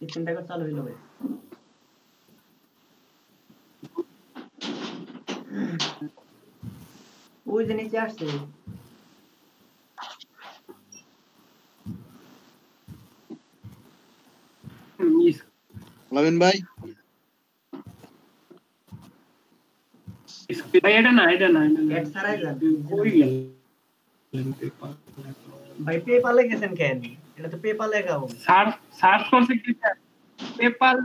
कितने টাকা চালু হইলো ভাই ওই যে নিচে আসছে লামিন ভাই ভাই এটা না এড ছাড়াই যান কই গেল ভাই পেপালে গেছেন কেন এটা তো পেপালে অ্যাকাউন্ট সার্চ করছে কি পেপাল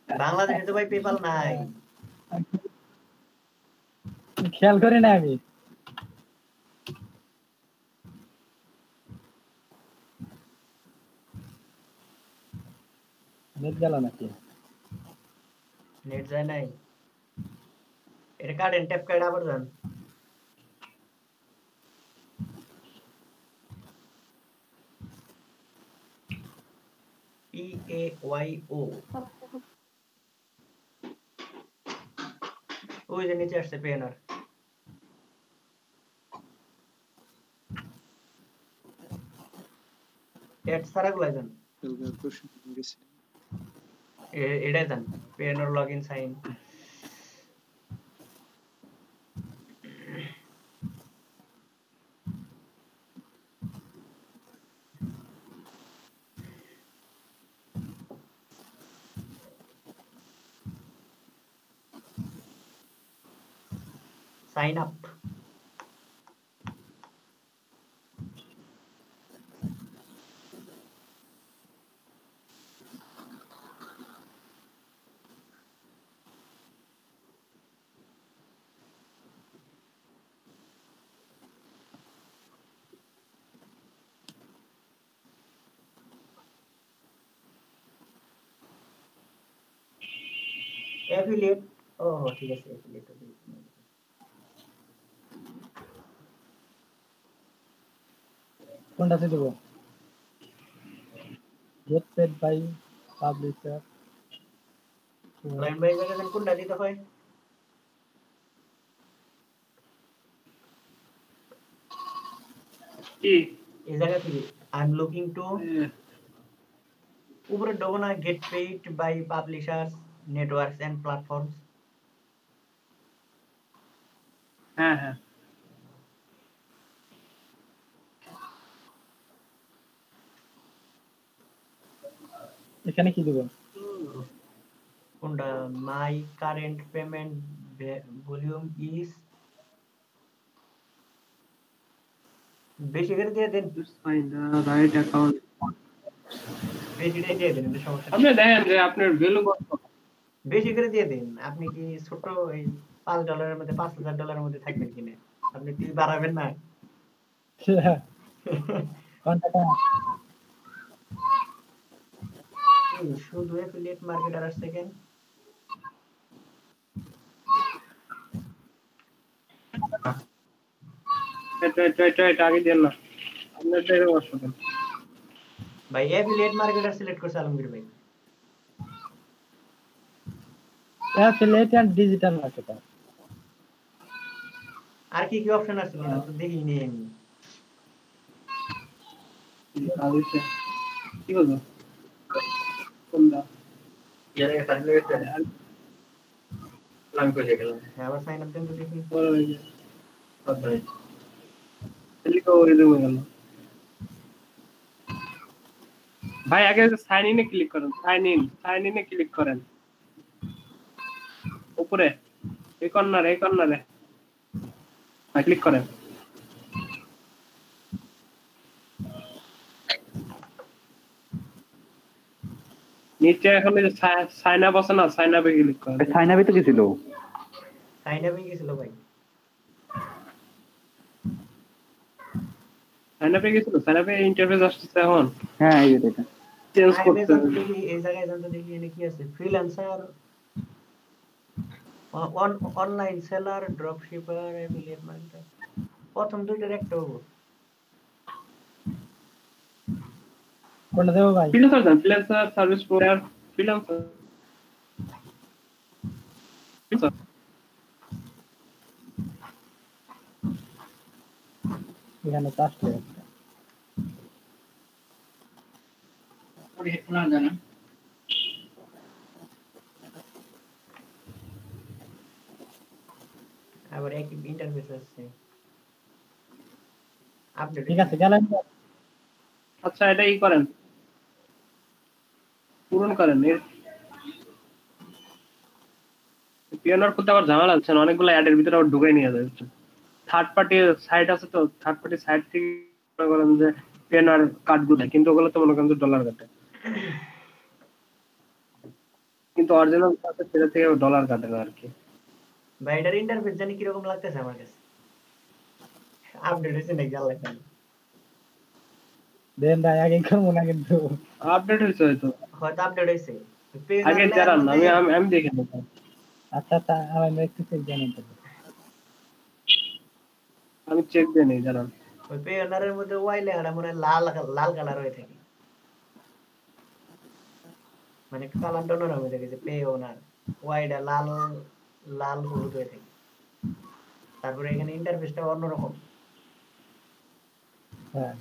বাংলাদেশে তো ভাই পেপাল নাই খেয়াল করি না আমি নেট গেল নাকি নেট যায় নাই এটা কাটেন ট্যাপ কাট আবার যান PAYO ওই যে নিচে আসছে পেনার এড সারা গুলা যান এটাই যান Payoneer login sign sign up affiliate ঠিক আছে affiliate কোনটাতে দেব get paid by publisher লাইন বাই জায়গা কোনটা দিতে হয় কি এই জায়গা থেকে I'm looking to উপরে দেবো না get paid by publishers networks and platforms হ্যাঁ এখানে কি দেব কোনটা my current payment volume is বেশি করে দিয়ে দেন ফাইন্ড দা রাইট অ্যাকাউন্ট বেশিটাই দিয়ে দেন এটা সমস্যা আপনি দেখেন যে আপনার ভ্যালু কত বেশি করে দিয়ে দেন আপনি কি ছোট এই $5 মধ্যে $5,000 মধ্যে থাকবেন কিনা আপনি কি বাড়াবেন না কোনটা শুধু অ্যাফিলিয়েট মার্কেটার আর সেকেন্ড এটা আগে দেন না আপনার দেখে বসবেন ভাই অ্যাফিলিয়েট মার্কেটার সিলেক্ট করছে আলমগীর ভাই অ্যাফিলিয়েট এন্ড ডিজিটাল মার্কেটার আর কি কি অপশন আছে না তো দেখি নেই আমি কি বলবো কোনটা ইয়ারে সাইন আপ করতে লাইন করে গেলাম হ্যাঁ আবার সাইন আপ দেন তো দেখি বড় হয়ে যায় কত ভাই ক্লিক করে দেবো গেল ভাই আগে সাইন ইনে ক্লিক করেন সাইন ইনে ক্লিক করেন উপরে এই কর্নারে ক্লিক করেন নিচে এখন এই যে সাইন আপ আছে না সাইন আপে ক্লিক করেন সাইন আপে তো গেছিল সাইন আপে গেছিল ভাই সাইন আপে গেছিল সাইন আপে ইন্টারফেস আসছে এখন হ্যাঁ এই যে এটা চেঞ্জ করতে দেখি এই জায়গায় জানতে দেখি এনে কি আছে freelancer online seller drop shipper affiliate marketer প্রথম দুইটার একটা হবো কোনটা দেব ভাই ফ্রিল্যান্সার সার্ভিস প্রোভাইডার ফ্রিল্যান্সার এখানে কাস্ট আবার একই ইন্টারফেস আছে আপডেট ঠিক আছে গেলেন আচ্ছা এটা ই করেন, পূরণ করেন। পিওনার করতে আবার ঝামেলা হচ্ছে না, অনেকগুলো অ্যাডের ভিতরে আবার ঢুকাই নিয়ে যায়। থার্ড পার্টি সাইট আছে, তো থার্ড পার্টি সাইট থেকে মনে করেন যে পিওনার কার্ডগুলো, কিন্তু ওগুলো তো মনে করেন যে ডলার কাটে, কিন্তু অরিজিনাল আছে সেটা থেকে ডলার কাটে না আর কি। ভাই এটার ইন্টারফেস জানি কিরকম লাগতেছে আমার কাছে, আপডেট হয়েছে নাকি আল্লাহ জানে। দেন ভাই আগে করবো না কিন্তু আপডেট হয়েছে হয়তো, হয়তো আপডেট হয়েছে আগে জানান, আমি দেখে নেব। আচ্ছা আচ্ছা আমার একটু চেক জানেন তো আমি চেক দিয়ে নেই, জানান। ওই পেয়নারের মধ্যে ওয়াই লেখাটা মনে হয় লাল লাল কালার হয়ে থাকে, মানে কালারটা অন্যরকম হয়ে থাকে, যে পেয়নার ওয়াইটা লাল লাল হলুদ হয়ে থাকে। তারপরে এখানে ইন্টারফেসটা অন্যরকম। হ্যাঁ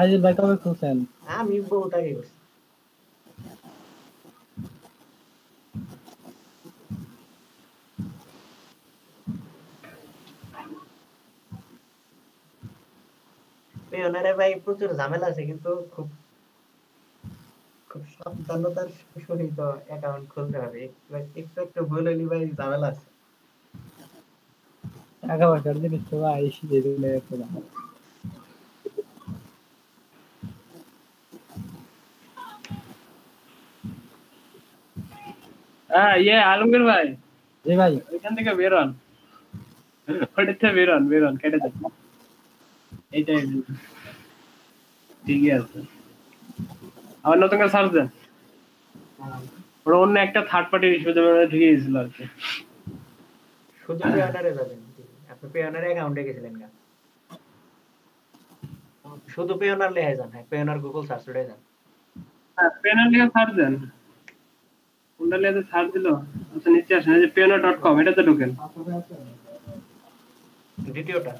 আজিল ভাই কবে খুলছেন আমি বহুত আগে করছি। পেয়নারে ভাই প্রচুর ঝামেলা আছে, কিন্তু খুব খুব সাবধানতার সহিত অ্যাকাউন্ট খুলতে হবে, একটু একটু ভুল হইলে ভাই ঝামেলা আছে। টাকা পয়সার জিনিস তো ভাই যেগুলো একটু না হ্যাঁ আলমগীর ভাই, জি ভাই ওইখান থেকে বেরোন, ওটা থেকে বেরোন কেটে দেন, এইটাই ঠিকই আছে। আবার নতুন করে সার্চ দেন, ওরা অন্য একটা থার্ড পার্টি হিসেবে ঢুকে গেছিল আর কি। শুধু পেয়নারে যাবেন, আপনি পেয়নারে অ্যাকাউন্টে গেছিলেন না, শুধু পেয়নার লেখা যান, হ্যাঁ পেয়নার গুগল সার্চ করে যান। হ্যাঁ পেনার লিখে সার্চ দেন, কোনটা লিখে সার্চ দিল, আচ্ছা নিচে আসেন, এই যে পেনার.com, এটাতে ঢোকেন। দ্বিতীয়টা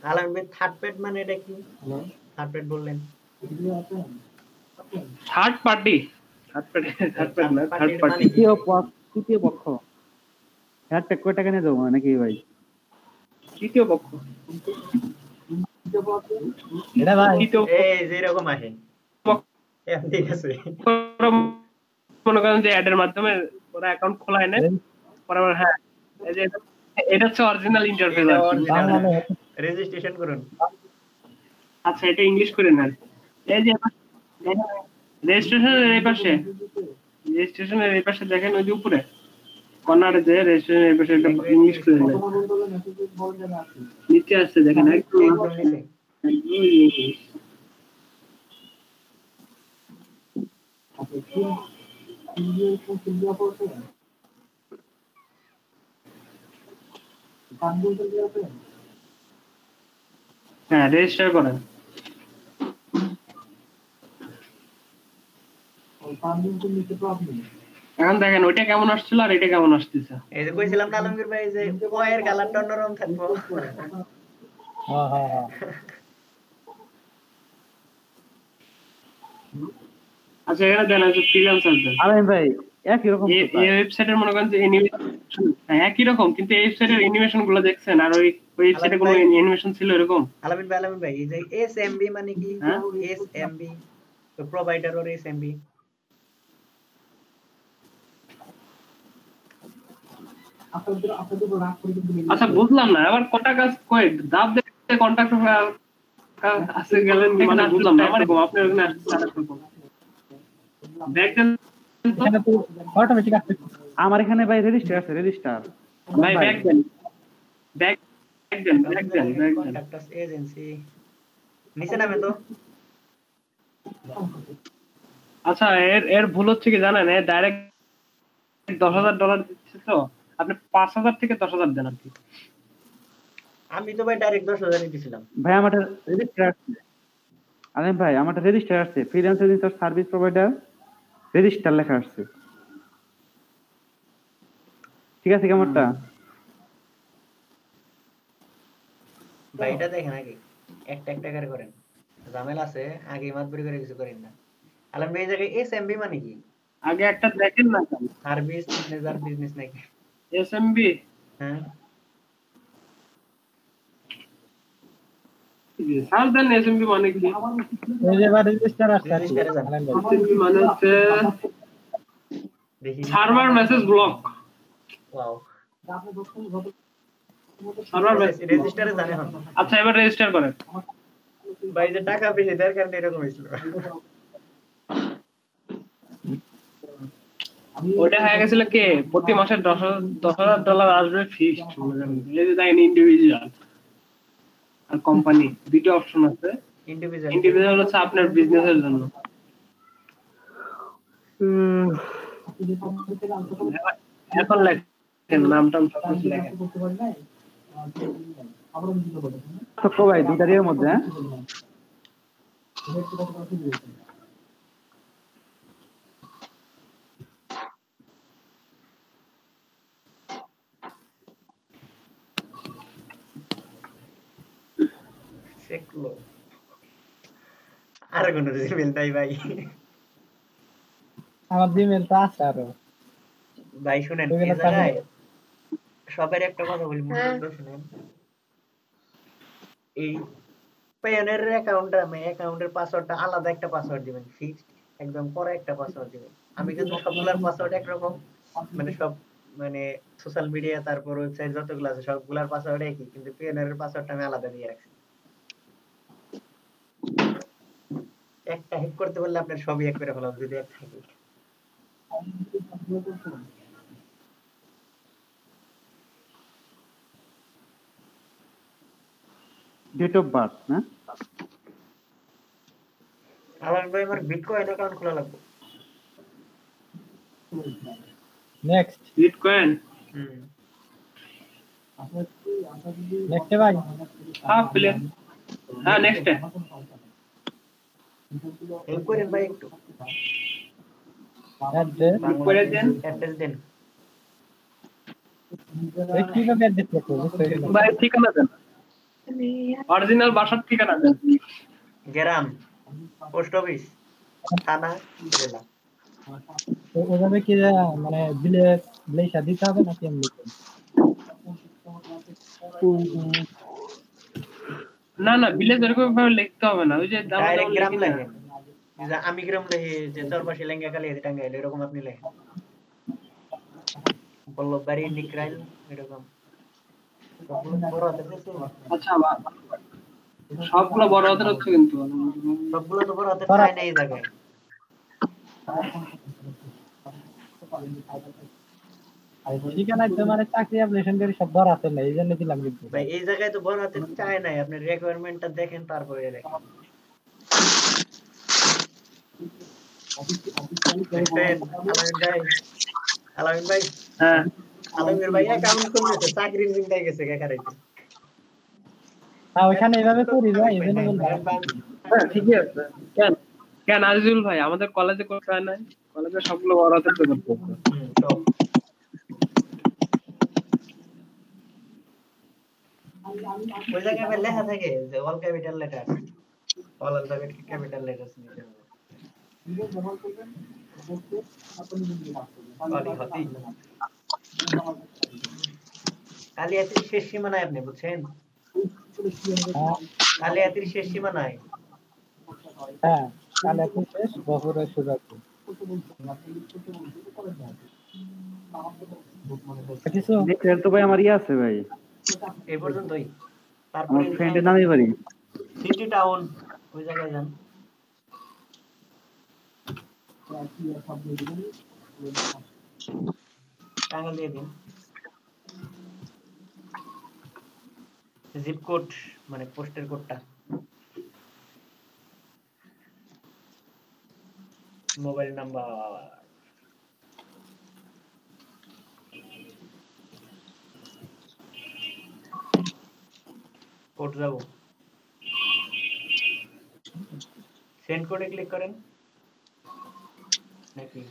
আলাম ভাই, থার্ড পেড মানে এটা কি? থার্ড পেড বললেন, থার্ড পার্টি, থার্ড পার্টি না, থার্ড পার্টির পার্টি। মানে কি? তৃতীয় পক্ষ হ্যাঁ ট্যাগ কয় টাকা নিয়ে যাবো নাকি ভাই? তৃতীয় পক্ষ, এটা ভাই তৃতীয় এই যে এরকম আসে, পক্ষ ঠিক আছে। মনে করেন যে অ্যাডের মাধ্যমে ওরা অ্যাকাউন্ট খোলায় নেয়, পরে আবার হ্যাঁ এই যে এটা হচ্ছে অরিজিনাল ইন্টারফেস আর কি। বাংলা রেজিস্ট্রেশন করুন। আচ্ছা এটা ইংলিশ করে নেন, এই যে রেজিস্ট্রেশনের এই পাশে, রেজিস্ট্রেশনের এই পাশে দেখেন ওই যে উপরে কর্নারে, যে রেজিস্ট্রেশনের এই পাশে একটা ইংলিশ করে নেন, নিচে আসছে দেখেন একদম একদম নিচে। হ্যাঁ রেজিস্টার করেন। এখন দেখেন ওইটা কেমন আসছিল আর এটা কেমন আসতেছে। এই যে কইছিলাম না আলমগীর ভাই, যে ওয়ের কালারটা অন্যরকম থাকবো। হ্যাঁ হ্যাঁ হ্যাঁ আচ্ছা এখানে দেন আছে ফ্রিল্যান্সার দেন, আলাইন ভাই একই রকম এই ওয়েবসাইটের মনে করেন যে একই রকম, কিন্তু এই ওয়েবসাইটের অ্যানিমেশন গুলো দেখছেন, আর ওই ওয়েবসাইটে কোনো অ্যানিমেশন ছিল এরকম? আলমগীর ভাই, এই যে এসএমবি মানে কি? হ্যাঁ? এসএমবি তো প্রোভাইডার ওর এসএমবি। আচ্ছা বুঝলাম না, আবার কটা কাজ কই দাব দেখতে কন্টাক্ট আছে গেলেন, মানে বুঝলাম না আমার আপনি ওখানে আসতে দেখেন এখানে তো অটোমেটিক আসছে আমার এখানে ভাই রেজিস্টার আছে, রেজিস্টার ভাই back then, back then, back then, back then. Contracts agency নিচে নামে তো। আচ্ছা এর ভুল হচ্ছে কি জানেন, এর ডাইরেক্ট $10,000 দিচ্ছে, তো আপনি 5,000 থেকে 10,000 দেন আর কি। আমি তো ভাই ডাইরেক্ট 10,000 দিছিলাম। ভাই আমারটা রেজিস্টার আছে। আলাইন ভাই আমারটা রেজিস্টার আছে, freelance agency service provider register লেখা আছে, ঠিক আছে কি আমারটা? ভাই এটা দেখেন আগে, একটা একটা করে করেন, ঝামেলা আছে, আগে মাতবরি করে কিছু করেন না। আলম ভাই এই জায়গায় এসএমবি মানে কি? আগে একটা দেখেন না কেন? সার্ভিস ম্যানেজার বিজনেস নাকি? এসএমবি হ্যাঁ সার্চ দেন এসএমবি মানে কি? এই যে এবার রেজিস্টার আসছে আর কি। রেজিস্টারে যান। আলেম ভাই। এসএমবি মানে হচ্ছে দেখি server message block. Wow server রেজিস্টারে জানে হন। আচ্ছা এবার রেজিস্টার করেন। ভাই যে টাকা বেশি দেওয়ার কারণে এরকম হয়েছিল। ওটা হয়ে গেছিল কে প্রতি মাসে $10,000 আসবে ফিক্সড, এই যে দেখেন ইন্ডিভিজুয়াল আর কোম্পানি দুটো অপশন আছে। ইন্ডিভিজুয়াল ইন্ডিভিজুয়াল হচ্ছে আপনার বিজনেসের জন্য। এখন লেখেন নামটা সব কিছু লেখেন। তো ভাই দুইটার মধ্যে হ্যাঁ সেকলো আর কোন জিমেল নাই ভাই। আমার জিমেল তো আছে আরো। ভাই শুনেন, ওইগুলো এই জায়গায় সবার একটা কথা বলি, মনে করে শুনেন। এই পেয়নের অ্যাকাউন্টের পাসওয়ার্ডটা আলাদা একটা পাসওয়ার্ড দিবেন, ফিক্সড একদম পরে একটা পাসওয়ার্ড দিবেন। আমি কিন্তু সবগুলার পাসওয়ার্ড একরকম, মানে সব মানে সোশ্যাল মিডিয়া তারপর ওয়েবসাইট যতগুলো আছে সবগুলার পাসওয়ার্ড একই, কিন্তু পেয়নের পাসওয়ার্ডটা আমি আলাদা দিয়ে রাখছি। একটা হ্যাক করতে পারলে আপনার সবই এক করে ফেলাম যদি এক থাকে। ডেট অফ বার্থ না আমার ভাই আমার বিটকয়েন অ্যাকাউন্ট খোলা লাগবে। নেক্সট বিটকয়েন নেক্সট ভাই। হ্যাঁ প্লেন, হ্যাঁ নেক্সট। হেল্প করেন ভাই একটু, অ্যাড্রেস করে দেন অ্যাড্রেস দেন। এই কিভাবে অ্যাড্রেস করতে হবে? ভাই ঠিকানা দেন, অরিজিনাল বাসার ঠিকানা দেন। গ্রাম, পোস্ট অফিস, থানা, জেলা। ওভাবে কি মানে বিলেসা দিতে হবে নাকি এমনি? না না ভিলেজ এরকম ভাবে লিখতে হবে না, ওই যে ডাইরেক্ট গ্রাম লেখেন, যে আমি গ্রাম লেখি, যে চরপাশে লেঙ্গা কালি টাঙ্গাইল, এরকম আপনি লেখেন। বল্লভবাড়ি, নিকরাইল, এরকম বড় হাতের দিছে। আচ্ছা সবগুলো বড় হাতের হচ্ছে কিন্তু সবগুলো তো বড় হাতের চাই না এই জায়গায়। ঠিকানা তো মানে চাকরি অ্যাপ্লিকেশন করে সব বড় আছে না, এই জন্য দিলাম কিন্তু। ভাই এই জায়গায় তো বড় হাতের চাই নাই, আপনি রিকোয়ারমেন্টটা দেখেন তারপরে লেখেন। আলামিন ভাই, হ্যাঁ আলামিন ভাই অ্যাকাউন্ট খুলতেছে, চাকরির চিন্তায় গেছে কাকারাইতে। ওইখানে এইভাবে করি ভাই, এই জন্য বললাম। হ্যাঁ ঠিকই আছে। কেন কেন আজিজুল ভাই আমাদের কলেজে করতে হয় না? কলেজে সবগুলো বড় হাতের করতে হবে। তো ওই জায়গায় আবার লেখা থাকে যে all capital letter, all alphabet capital letters নিতে হবে। কালিয়াতির শেষ সীমানায় আপনি বুঝছেন, কালিয়াতির শেষ সীমানায়। হ্যাঁ তাহলে এখন শেষ বছরের শুরু আছে। কিছু নেক্সট তো ভাই আমার ইয়ে আছে ভাই, এই পর্যন্তই। আমার তারপরে ফ্রেন্ডের নামে বাড়ি। সিটি টাউন, ওই জায়গায় যান। টাঙ্গাইল দিয়ে দিন। জিপ কোড মানে পোস্টের কোডটা, মোবাইল নাম্বার, কোড যাব, সেন্ড কোডে ক্লিক করেন নাকি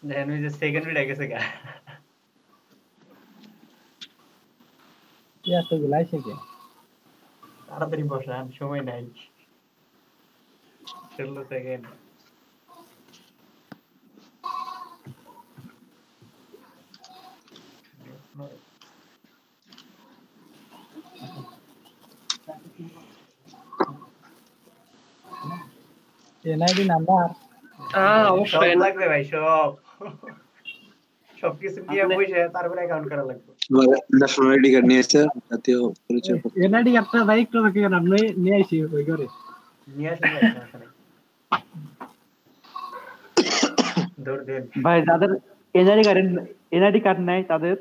দেখেন ওই যে সেকেন্ড মিনিট গেছে গা। এতগুলো আইছে কে? তাড়াতাড়ি বসান, সময় নাই। 16 সেকেন্ড। এনআইডি নাম্বার হ্যাঁ সব অবশ্যই লাগবে ভাই, সব সবকিছু দিয়ে আপনি- বসে তারপরে অ্যাকাউন্ট করা লাগবে। ন্যাশনাল আইডি কার্ড নিয়ে এসছে, জাতীয় পরিচয় পত্র। এনআইডি কার্ডটা ভাই একটু কি আপনি নিয়ে আইছি ওই করে। নিয়ে আসেন ভাই, সমস্যা নেই। দৌড় দেন। ভাই যাদের এনআইডি কার্ড নাই তাদের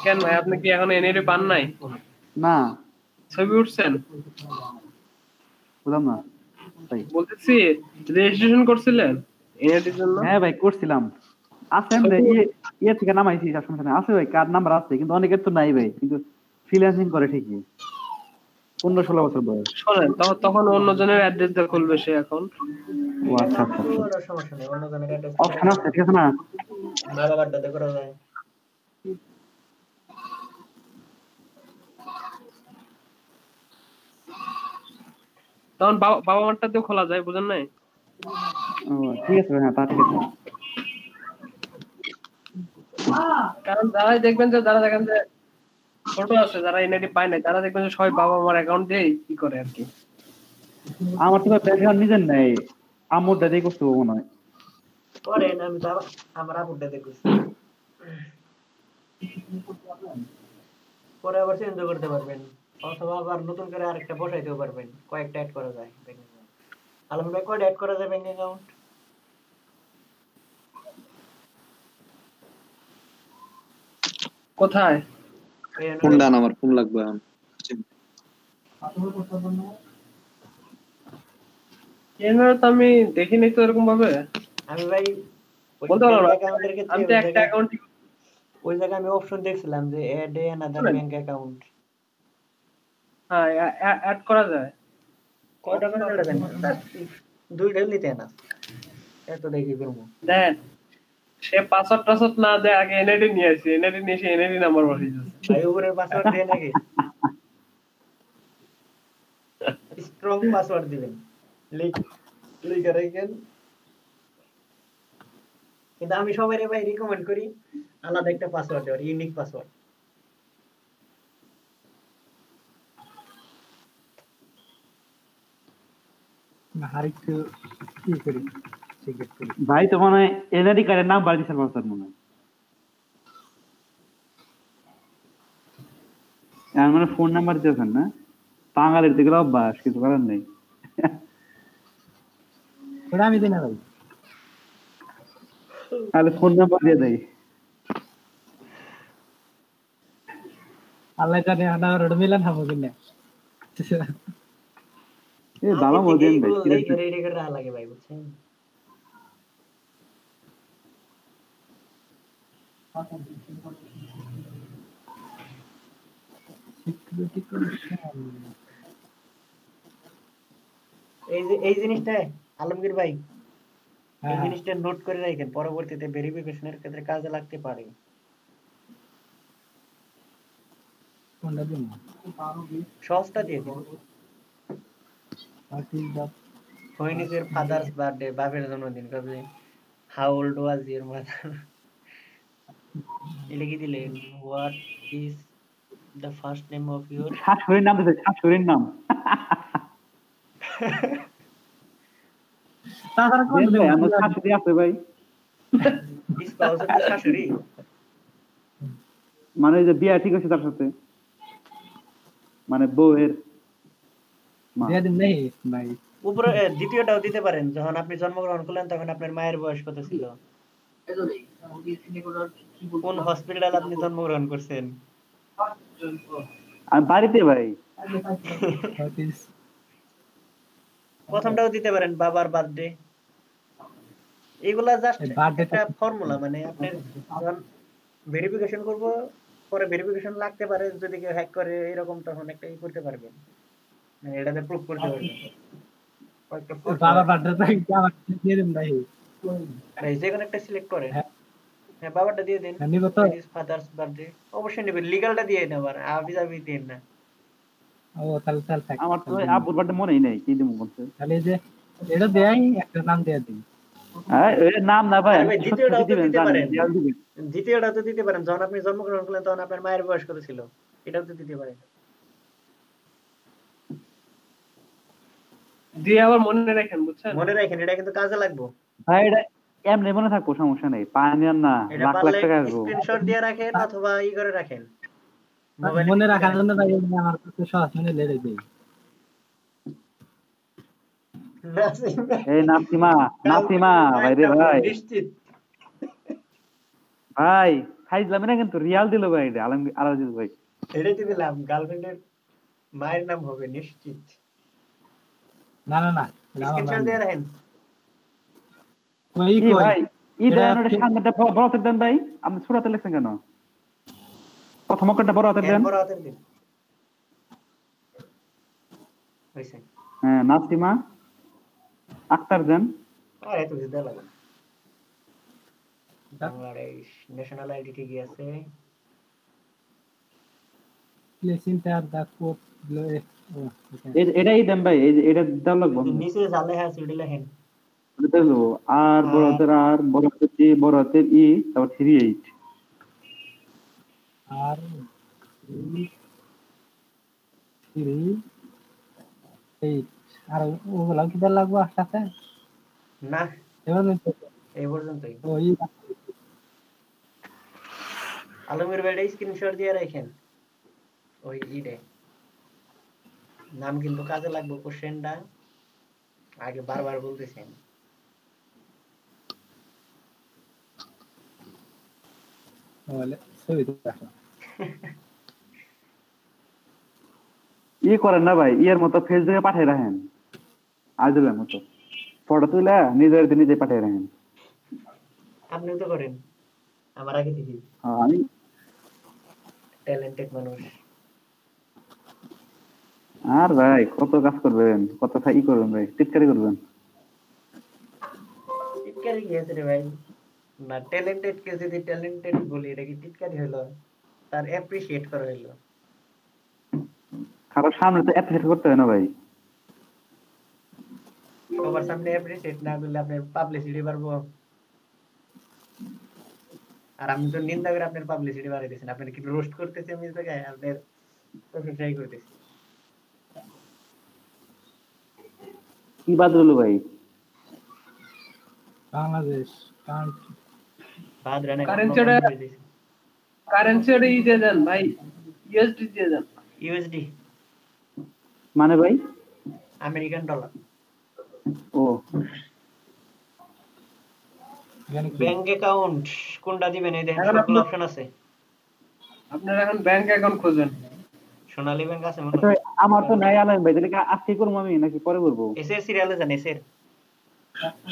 কেন ভাই আপনি কি এখন এনআইডি পান নাই? না, ছবি উঠছেন? বুঝলাম না ভাই। বলতেছি রেজিস্ট্রেশন করছিলেন এনআইডির জন্য? হ্যাঁ ভাই করছিলাম, আছে ইয়ে থেকে নামাইছি, তার সমস্যা নেই। আছে ভাই, কার্ড নাম্বার আছে, কিন্তু অনেকের তো নাই ভাই, কিন্তু ফ্রিল্যান্সিং করে ঠিকই, 15-16 বছর বয়স। শোনেন তখন অন্যজনের অ্যাড্রেস দিয়ে খুলবে সে অ্যাকাউন্ট। ও আচ্ছা আচ্ছা, ওটা সমস্যা নেই, অন্য জনের অ্যাড্রেস অপশন আছে, ঠিক আছে না? বাবা কার্ডটাতে করা যায়। তখন বাবা মারটা দিয়েও খোলা যায়, বুঝেন নাই? ও ঠিক আছে ভাই, হ্যাঁ তা ঠিক আছে। কারণ যারাই দেখবেন যে ছোট আছে, যারা এনআইডি পায় নাই, তারা দেখবেন যে সবাই বাবা মার অ্যাকাউন্ট দিয়ে কি করে আর কি। আমার তো ব্যাংক অ্যাকাউন্ট নিজের নেই, আম্মুর দাদি করতে মনে হয়। করেন, আমি তো আমার আপুরটা দেখছি। পরে আবার চেঞ্জ করতে পারবেন, অথবা আবার নতুন করে আরেকটা বসাইতেও পারবেন, কয়েকটা অ্যাড করা যায় ব্যাংক অ্যাকাউন্ট। আলম ভাই, কয়টা অ্যাড করা যায় ব্যাংক অ্যাকাউন্ট? কোথায়? ফোন ডান, আমার ফোন লাগবে এখন। এনারা তো আমি দেখিনি তো এরকম ভাবে। আমি ভাই ওই বলতে পারবো না। অ্যাকাউন্টের ক্ষেত্রে আমি তো একটা অ্যাকাউন্ট ওই জায়গায় আমি অপশন দেখছিলাম যে অ্যাড অ্যানাদার ব্যাংক অ্যাকাউন্ট। হ্যাঁ অ্যাড করা যায়। কয়টা করে দেবেন? দুইটা নিতে না, এত দেখি করবো। দেন সে পাসওয়ার্ড না দেয়, আগে এনআইডি নিয়ে আসি, এনআইডি নিয়ে এসে এনআইডি নাম্বার বসিয়ে দিচ্ছে। ভাই উপরের পাসওয়ার্ড দিয়ে নাকি স্ট্রং পাসওয়ার্ড দিবেন, লিখে রাখেন। কিন্তু আমি সবাই ভাই রিকমেন্ড করি আলাদা একটা পাসওয়ার্ড দেওয়ার, ইউনিক পাসওয়ার্ড। না আরেকটু কি করি সিগারেট করি। ভাই তো মনে হয় এনআইডি কার্ডের নাম বাড়ি দিচ্ছেন পাঁচটার মনে হয়, মানে ফোন নাম্বার দিতেছেন না? বাঙালির দিকে অভ্যাস, কিছু করার নেই। ওটা আমি দিই না ভাই। তাহলে ফোন নাম্বার দিয়ে দেয়। আল্লাহ জানে না ওটা মিলান হবো কিনা। এ ভালো মজেন ভাই, লিখে রেডি করে রাখা লাগে ভাই, বুঝছেন? এই জিনিসটা আলমগীর ভাই, এই জিনিসটা নোট করে রাখেন, পরবর্তীতে ভেরিফিকেশনের ক্ষেত্রে কাজে লাগতে পারে। কোনটা দিন? সহজটা দিয়ে দিন। When is your father's birthday? বাপের জন্মদিন কবে? How old was your mother? এটা কি দিলেন? What is the first name of your শাশুড়ির নাম দিতে, শাশুড়ির নাম। তাছাড়া কোন ভাই আমার শাশুড়ি আছে ভাই, spouse of the শাশুড়ি? মানে ওই যে বিয়া ঠিক আছে তার সাথে, মানে বউয়ের মা। দিয়ে দিন নেই ভাই। উপরে দ্বিতীয়টাও দিতে পারেন, যখন আপনি জন্মগ্রহণ করলেন তখন আপনার মায়ের বয়স কত ছিল, কোন হসপিটালে আপনি জন্মগ্রহণ করছেন। আমি বাড়িতে ভাই। প্রথমটাও দিতে পারেন, বাবার বার্থডে। এগুলা জাস্ট একটা ফর্মুলা, মানে আপনার যখন ভেরিফিকেশন করব, পরে ভেরিফিকেশন লাগতে পারে যদি কেউ হ্যাক করে এরকম, তখন একটা ই করতে পারবেন, মানে এটাতে প্রুফ করতে পারবেন। বাবা বার্থডে তো আমার দিয়ে দিন ভাই। ভাই যে কোনো একটা সিলেক্ট করেন। হ্যাঁ বাবারটা দিয়ে দেন, নিব তো? ফাদার্স বার্থডে অবশ্যই নেবেন, লিগালটা দিয়ে দেন আবার, আবি দেন না। ও তাহলে থাক, আমার তো তাহলে ওই দিন। আব্বুর বাড়িতে মনেই নেই কি দিমু বলছে। তাহলে এই যে এটা দেয় একটা নাম দিয়ে দিন। হ্যাঁ এর নাম না ভাই, আরে আমি ভাই সত্যি দ্বিতীয়টাও তো দিবেন দিতে জানি পারেন, রিয়াল দিবেন। দ্বিতীয়টা তো দিতে পারেন, যখন আপনি জন্মগ্রহণ করলেন তখন আপনার মায়ের বয়স কত ছিল, এটাও তো দিতে পারেন। দিয়ে আবার মনে রাখেন, বুঝছেন? মনে রাখেন এটা কিন্তু কাজে লাগবে। ভাই এটা এমনি মনে থাকবো, সমস্যা নেই, পানিয়ার না এটা লাখ লাখ পারলে টাকা আসবো। স্ক্রিনশট দিয়ে রাখেন অথবা করে রাখেন, মোবাইলে মনে লিখে রাখার রাখেন। জন্য ভাই আমার কাছে সহজ মনে লেগে দেই। নাসিম ভাই, এই নাসিমা, নাসিমা গার্লফ্রেন্ডের ভাই মায়ের রে নাম ভাই, নিশ্চিত। ভাই খাইছিলাম না কিন্তু রিয়াল দিল ভাই, এটা আলমগীর আলাদিল ভাই। এটাই তো দিলাম, গার্লফ্রেন্ডের মায়ের নাম হবে নিশ্চিত। না না না, এটা আমার নাম স্ক্রিনশট না। দিয়ে রাখেন। কই কি কই ভাই ই এটা দেন, ওটা সামনেটা বড় হাতের দেন ভাই, আপনি ছোট হাতে লিখছেন কেন? প্রথম অক্ষরটা বড় হাতের দেন। এরপর হাতের দিন হইছে। হ্যাঁ নাসিমা আক্তার দেন। আর এত কিছু দেওয়া লাগবে না। বাংলাদেশ ন্যাশনাল আইডি ঠিকই আছে। প্লেস ইন্টার দা কোড এটাই দেন ভাই, এই যে এটা দেওয়া লাগবে। নিচে জালে হ্যাঁ সিডি লেখেন। এটা দেবো আর বড় হাতের আর, বড় হাতের ই, বড় হাতের ই, তারপর 38। আর 3 আর ওগুলা কি দেওয়া লাগবে সাথে? না এবার এই পর্যন্তই। ওই আলমের বেডে স্ক্রিনশট দিয়ে রাখেন ওই ইডে, নাম কিন্তু কাজে লাগবে, কোশ্চেনটা আগে বারবার বলতেছেন। বলে ছবি তো রাখো। ই করেন না ভাই, ইয়ের মতো ফেসবুকে পাঠিয়ে রাখেন, আজলের মতো ফটো তুলে নিজের নিজে পাঠিয়ে রাখেন। আপনিও তো করেন আমার আগে থেকে, হ্যাঁ, আমি ট্যালেন্টেড মানুষ। আর ভাই কত কাজ করবেন, কত ই করবেন ভাই, টিটকারি করবেন। টিটকারি কি আছে রে ভাই, না ট্যালেন্টেড কে যদি ট্যালেন্টেড বলি এটা কি টিটকারি হলো, তার অ্যাপ্রিশিয়েট করা হলো। কারোর সামনে তো অ্যাপ্রিসিয়েট করতে হয় না ভাই। সবার সামনে অ্যাপ্রিশিয়েট না করলে আপনার পাবলিসিটি বাড়বো, আর আমি তো নিন্দা করে আপনার পাবলিসিটি বাড়াই দিয়েছেন, আপনার কি রোস্ট করতেছি আমি এই জায়গায়, আপনার প্রশংসাই করতেছি। কি বাদ রইলো ভাই? বাংলাদেশ কান্ট্রি বাদ রানে কারেন্সিটা কারেন্সিটা ই দিয়ে দেন ভাই, ইউএসডি দিয়ে দেন। ইউএসডি মানে ভাই আমেরিকান ডলার। ও এখানে কি ব্যাংক অ্যাকাউন্ট কোনটা দিবেন, এই দেখেন এখন সবগুলো আপনি- অপশন আছে। আপনারা এখন ব্যাংক অ্যাকাউন্ট খোঁজেন। সোনালী ব্যাংক আছে মনে আচ্ছা, হয়। আমার তো নাই আলম ভাই, তাহলে কি আজকে করবো আমি নাকি পরে করবো? এসের সিরিয়ালে যান, এসের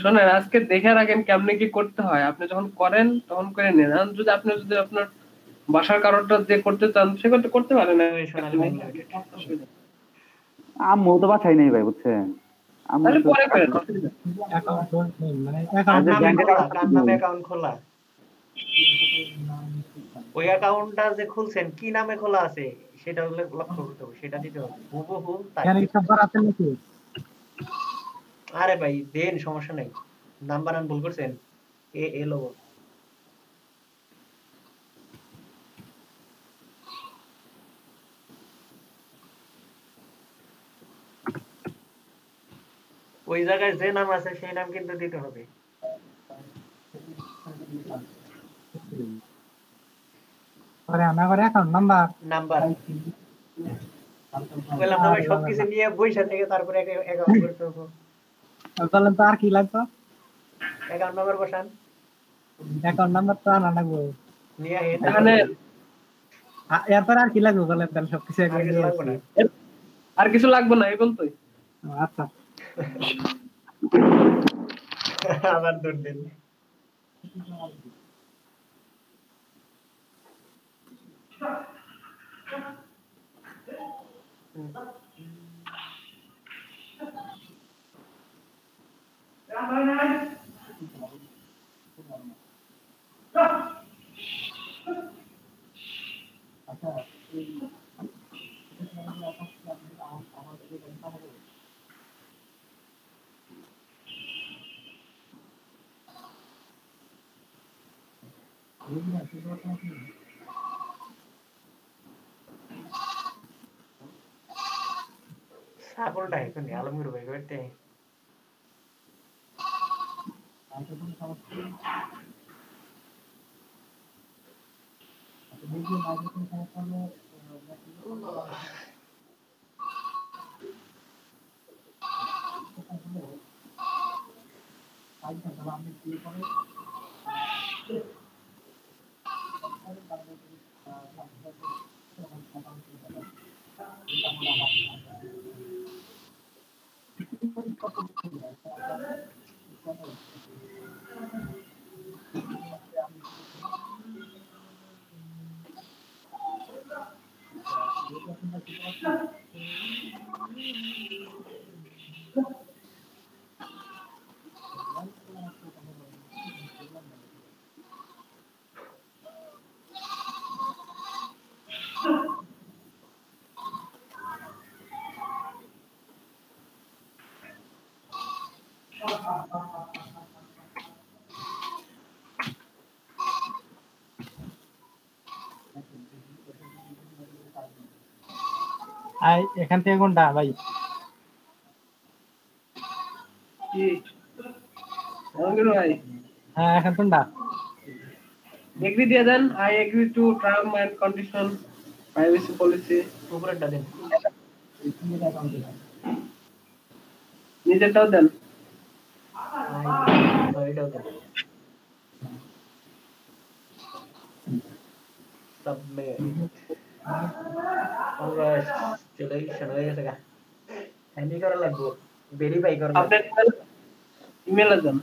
শোনেন, আজকে দেখে রাখেন কেমনে কি করতে হয়, আপনি যখন করেন তখন করে নেন। আর যদি আপনি আপনার বাসার কারোরটা যে করতে চান সে করতে পারেন। ওই সোনালী ব্যাংক লিমিটেড। আম্মু তো বাছাই নেই ভাই, বুঝছেন? আম্মু তাহলে তো পরে করেন, অসুবিধা নেই। অ্যাকাউন্ট মানে কার অ্যাকাউন্ট যে নামে ব্যাংকের খোলা, account কার নামে অ্যাকাউন্ট খোলা, ওই অ্যাকাউন্টটা যে খুলছেন কি নামে খোলা আছে সেটা হলে লক্ষ্য করতে হবে, সেটা দিতে হবে হুবহু তাই। এখানে কি সব বাড়াতে নাকি? আরে ভাই দেন, সমস্যা নাই, নাম্বার আন ভুল করছেন, এ এলো ওই জায়গায় যে নাম আছে সেই নাম কিন্তু দিতে হবে। পরে আমার অ্যাকাউন্ট নাম্বার নাম্বার বললাম না ভাই, সবকিছু নিয়ে বইসা থেকে তারপরে অ্যাকাউন্ট করতে হবে। বলেন তো আর কি লাগবে? অ্যাকাউন্ট নাম্বার বসান, অ্যাকাউন্ট নাম্বার তো আনা লাগবে। নিয়ে আহেন। এখানে এরপর আর কি লাগবে বলেন, তাহলে সবকিছু আর একবার কিছু নিয়ে লাগবে না। আসি। আর কিছু লাগবে না, এই বলতোই। আচ্ছা আবার দৌড় দেন। ছাগলটা এখন আলমগীর ভাই করতে এখান থেকে কোনটা ভাই? কি আলমগীর ভাই হ্যাঁ এখন কোনটা? এগ্রি দিয়ে দেন। I agree to term and condition privacy policy. উপরেরটা দেন নিজেরটাও দেন। এটাও দেন সাবমিট কংগ্রাচুলেশন হয়ে গেছে গা হ্যান্ডি করা লাগবে ভেরিফাই করা লাগবে আপনার ইমেলে দেন।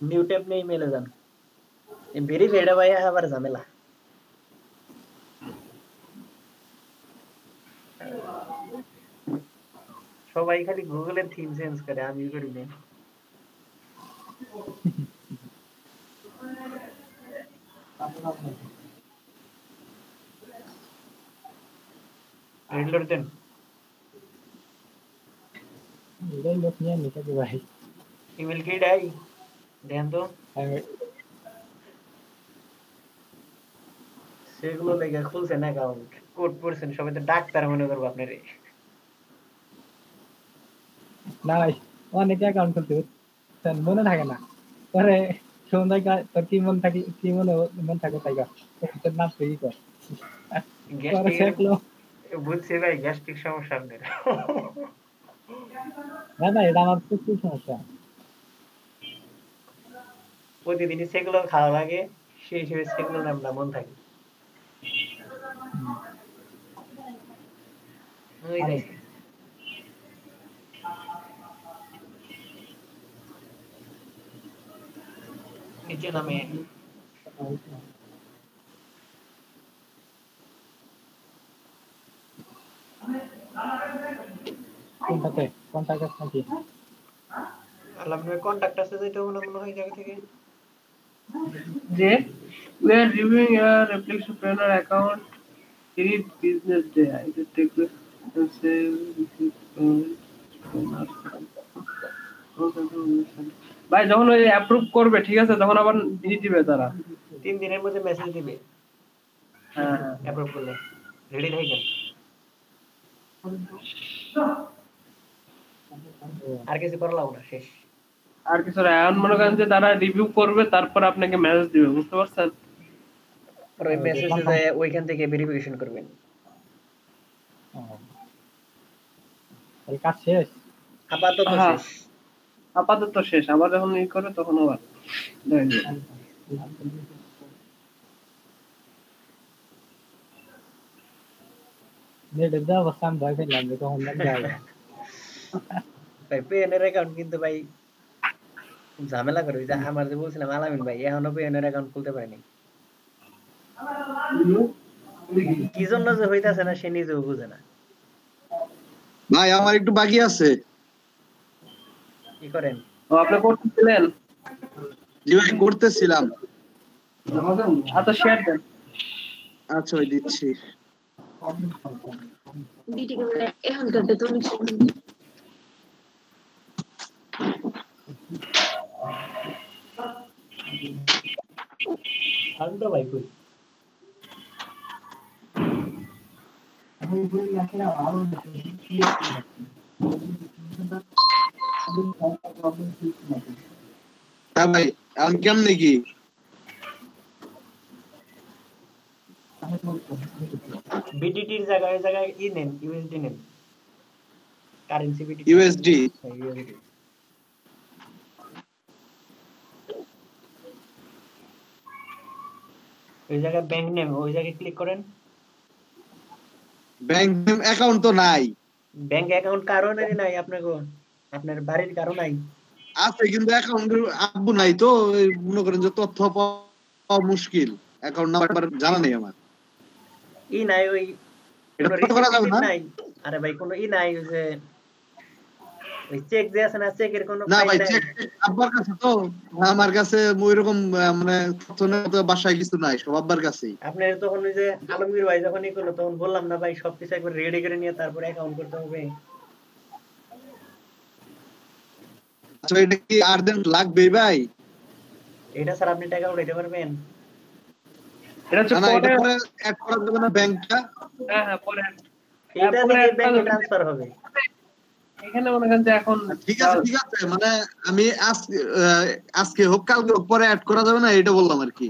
নিউ ট্যাব নেই ইমেলে যান ভেরিফাইড ভাই আবার ঝামেলা সবাই খালি গুগলের থিম চেঞ্জ করে আমি করি না রিলোড দেন এটাই লোক নিয়ে নিতে কি ভাই? ইমেল কি ডাই দেন তো সেগুলো লেগে খুলছেন অ্যাকাউন্ট কোড পড়ছেন সবাই তো ডাক্তার মনে করবো আপনারে না ভাই অনেকে অ্যাকাউন্ট খুলতে বুঝছেন, মনে থাকে না পরে সন্ধ্যায় তোর কি মন থাকে, কি মন থাকে তাই তোর নাম তুই কর পরে শেখলো। বুঝছি ভাই গ্যাস্ট্রিক সমস্যা আপনার না না এটা আমার প্রচুর সমস্যা। প্রতিদিনই সেগুলো খাওয়া লাগে সেই হিসেবে সেগুলো নামটা মন থাকে ওই দেখে নিচে নামে কোনটাতে কন্টাক্ট নাকি? আপনার কন্টাক্ট আছে যেটা মনে মনে হয় জায়গা থেকে যে we are reviewing your application for your account every business day. I will take this and say ভাই যখন ওই অ্যাপ্রুভ করবে ঠিক আছে তখন আবার দিয়ে দিবে তারা 3 দিনের মধ্যে মেসেজ দিবে হ্যাঁ অ্যাপ্রুভ করলে রেডি থাকেন আর কিছু করা লাগবে না শেষ আর কিছু এখন মনে করেন যে তারা রিভিউ করবে তারপর আপনাকে মেসেজ দিবে, বুঝতে পারছেন? আর ওই মেসেজে যায় ওইখান থেকে ভেরিফিকেশন করবেন এই কাজ শেষ আপাতত হ্যাঁ। শেষ আপাতত শেষ, আবার যখন ই করে তখন আবার দেখা যাবে। নেটের যা অবস্থা আমি ভয় পেলাম যে তখন যাই ভাই পেনের অ্যাকাউন্ট কিন্তু ভাই ঝামেলা করে যে আমার যে বলছিলাম আলামিন ভাই এখনো পেনের অ্যাকাউন্ট খুলতে পারেনি কি জন্য যে হইতাছে না সে নিজেও বুঝে না ভাই আমার একটু বাকি আছে কি করেন ও আপনি করতেছিলেন? জি ভাই করতেছিলাম আচ্ছা শেয়ার দেন। আচ্ছা ভাই দিচ্ছি বিটি করে এখন করতে তুমি ঠান্ডা ভাই কই হ্যাঁ ভাই এখন কেমনে কি বিডিটির জায়গায় জায়গায় নেন ইউএসডি নেন কারেন্সি বিডিটি ইউএসডি ইউএসডি ওই জায়গায় ব্যাংক নেম ওই জায়গায় ক্লিক করেন ব্যাংক অ্যাকাউন্ট তো নাই ব্যাংক অ্যাকাউন্ট কারণেরই নাই আপনার বাড়ির কারণ নাই আছে কিন্তু অ্যাকাউন্ট আব্বু নাই তো মনে করেন যে তথ্য পাওয়া মুশকিল অ্যাকাউন্ট নাম্বার জানা নেই আমার ই নাই ওই এটা তো করা যাবে না নাই আরে ভাই কোনো ই নাই ওই যে ওই চেক যে আছে না চেকের কোনো না ফাইল ভাই নাই চেক আব্বার কাছে তো আমার কাছে ওইরকম মানে তথ্য তো বাসায় কিছু নাই সব আব্বার কাছেই আপনার তখন ওই যে আলমগীর ভাই যখন ই করলো তখন বললাম না ভাই সবকিছু একবার রেডি করে নিয়ে তারপরে অ্যাকাউন্ট করতে হবে আচ্ছা এটা কি আর্জেন্ট লাগবে ভাই এটা স্যার আপনি টাকা উঠাইতে পারবেন এটা হচ্ছে না এটা পরে পরে অ্যাড করা যাবে না ব্যাংকটা হ্যাঁ পরে এটা পরে থেকে একটা ব্যাংকে হবে। ট্রান্সফার হবে এখানে মনে করেন যে এখন ঠিক আছে মানে আমি আজকে হোক কালকে হোক পরে অ্যাড করা যাবে না এটা বললাম আর কি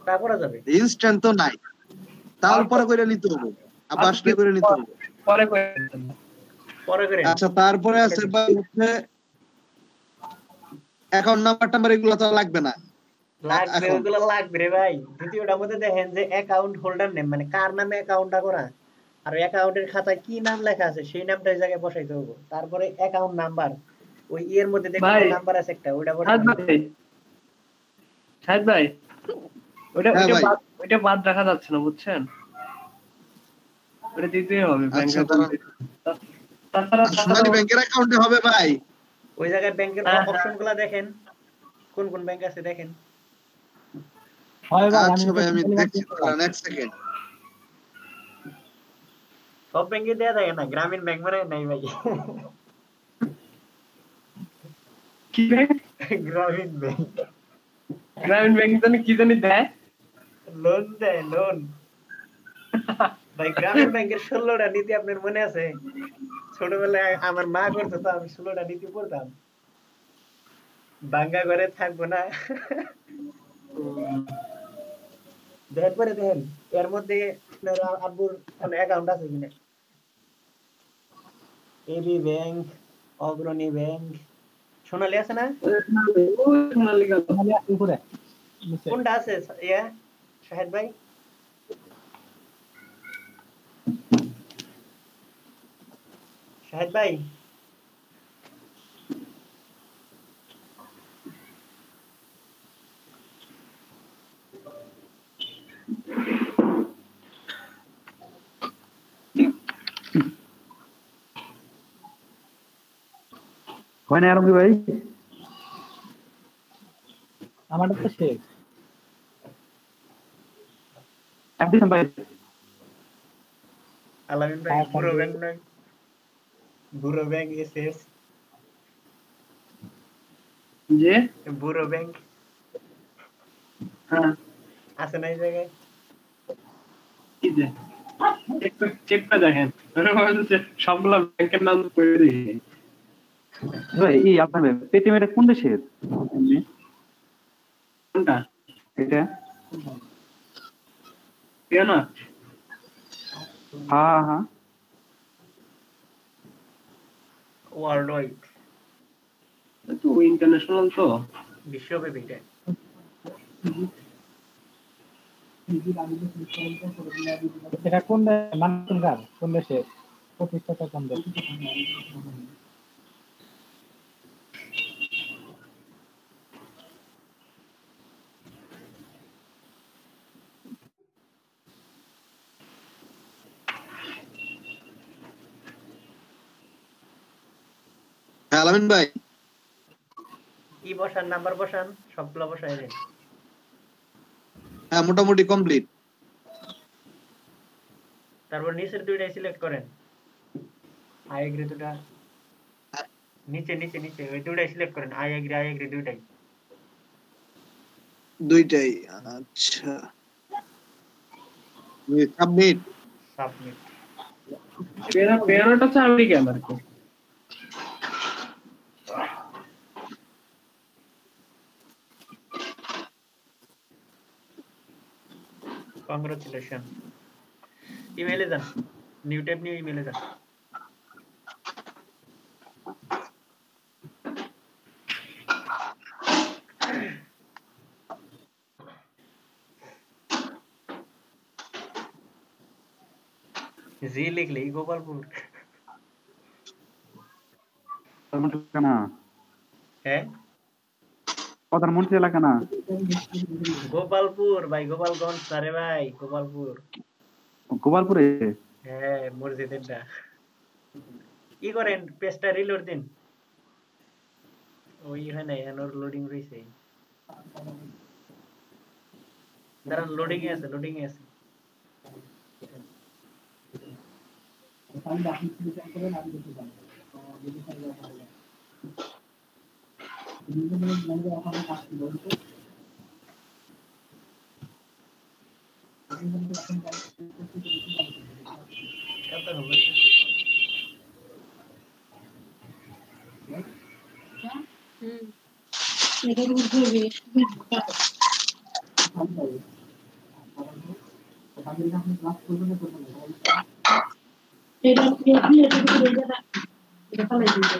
তা করা যাবে ইনস্ট্যান্ট তো নাই তারপরে করে নিতে হবে আবার আসলে করে নিতে হবে পরে করে পরে করে আচ্ছা তারপরে আছে ভাই হচ্ছে অ্যাকাউন্ট নাম্বার এগুলো তো লাগবে না লাগবে এখন। ওগুলো লাগবে রে ভাই দ্বিতীয়টার মধ্যে দেখেন যে অ্যাকাউন্ট হোল্ডার নেম মানে কার নামে অ্যাকাউন্টটা করা আর অ্যাকাউন্টের খাতায় কি নাম লেখা আছে সেই নামটা এই জায়গায় বসাইতে হবে তারপরে অ্যাকাউন্ট নাম্বার ওই এর মধ্যে দেখেন ভাই, নাম্বার আছে একটা ওইটা শাহেদ বসাইতে হবে। ভাই শাহেদ ভাই ওটা হ্যাঁ ওটা ভাই। ওটা বাদ রাখা যাচ্ছে না বুঝছেন ওটা দিতেই হবে আচ্ছা, ব্যাংকে তাছাড়া সোনালী ব্যাংকের অ্যাকাউন্টে হবে ভাই ওই জায়গায় ব্যাংকের হ্যাঁ, অপশনগুলো দেখেন কোন কোন ব্যাংক আছে দেখেন হয় ভাই আচ্ছা ভাই আমি আমি দেখছি নেক্সট সেকেন্ড সব ব্যাংকে দেয়া থাকে না গ্রামীণ ব্যাংক মানে নাই ভাই কি ব্যাংক গ্রামীণ ব্যাংক গ্রামীণ ব্যাংক জানি কি জানি দেয় লোন দেয় লোন ভাই গ্রামীণ ব্যাংকের 16টা নীতি আপনার মনে আছে ছোটবেলায় আমার মা করতো তো আমি 16টা নীতি পড়তাম বাঙ্গা ঘরে থাকবো না দেখেন পরে দেখেন এর মধ্যে আপনার আব্বুর কোনো অ্যাকাউন্ট আছে কিনা এবি ব্যাংক অগ্রণী ব্যাংক সোনালী আছে না উপরে নিচে। কোনটা আছে ইয়া শাহেদ ভাই শাহেদ ভাই হয় না আরম্ভ ভাই আমারটা তো শেষ আপনি ভাই আলামিন ভাই বুড়ো ব্যাংক নয় বুড়ো ব্যাংক এসএস যে বুড়ো ব্যাংক হ্যাঁ আছে না এই জায়গায় কি যে চেকটা দেখেন সবগুলো ব্যাংকের নাম করে দেখি ভাই এই আপনার পেটিএম এটা কোন দেশের এমনি? কোনটা এটা কেন না হ্যাঁ হ্যাঁ ওয়ার্ল্ড ওয়াইড তো ইন্টারন্যাশনাল তো বিশ্বব্যাপী এটা এটা কোন মানে কোনকার কোন দেশে প্রতিষ্ঠাতা কোন দেশ হ্যাঁ আলামিন ভাই কি বসান নাম্বার বসান সবগুলো বসাই দেন হ্যাঁ মোটামুটি কমপ্লিট তারপর নিচের দুইটাই সিলেক্ট করেন আই এগ্রি দুটা নিচে নিচে নিচে ওই দুইটাই সিলেক্ট করেন আই এগ্রি দুইটাই দুইটাই আচ্ছা সাবমিট সাবমিট পেয়ারটা হচ্ছে আমেরিকান আর কি কংগ্রাচুলেশন ইমেইলে যান নিউ ট্যাব নিউ ইমেইলে যান জি লিখলে গোপালপুর না হ্যাঁ প্রধানমন্ত্রী এলাকা না গোপালপুর ভাই গোপালগঞ্জ আরে ভাই গোপালপুর গোপালপুরে হ্যাঁ মসজিদেরটা কি করেন পেজটা রিলোড দিন ওই হয় না এনোর লোডিং রইছে দাঁড়ান লোডিং এ আছে কত হবে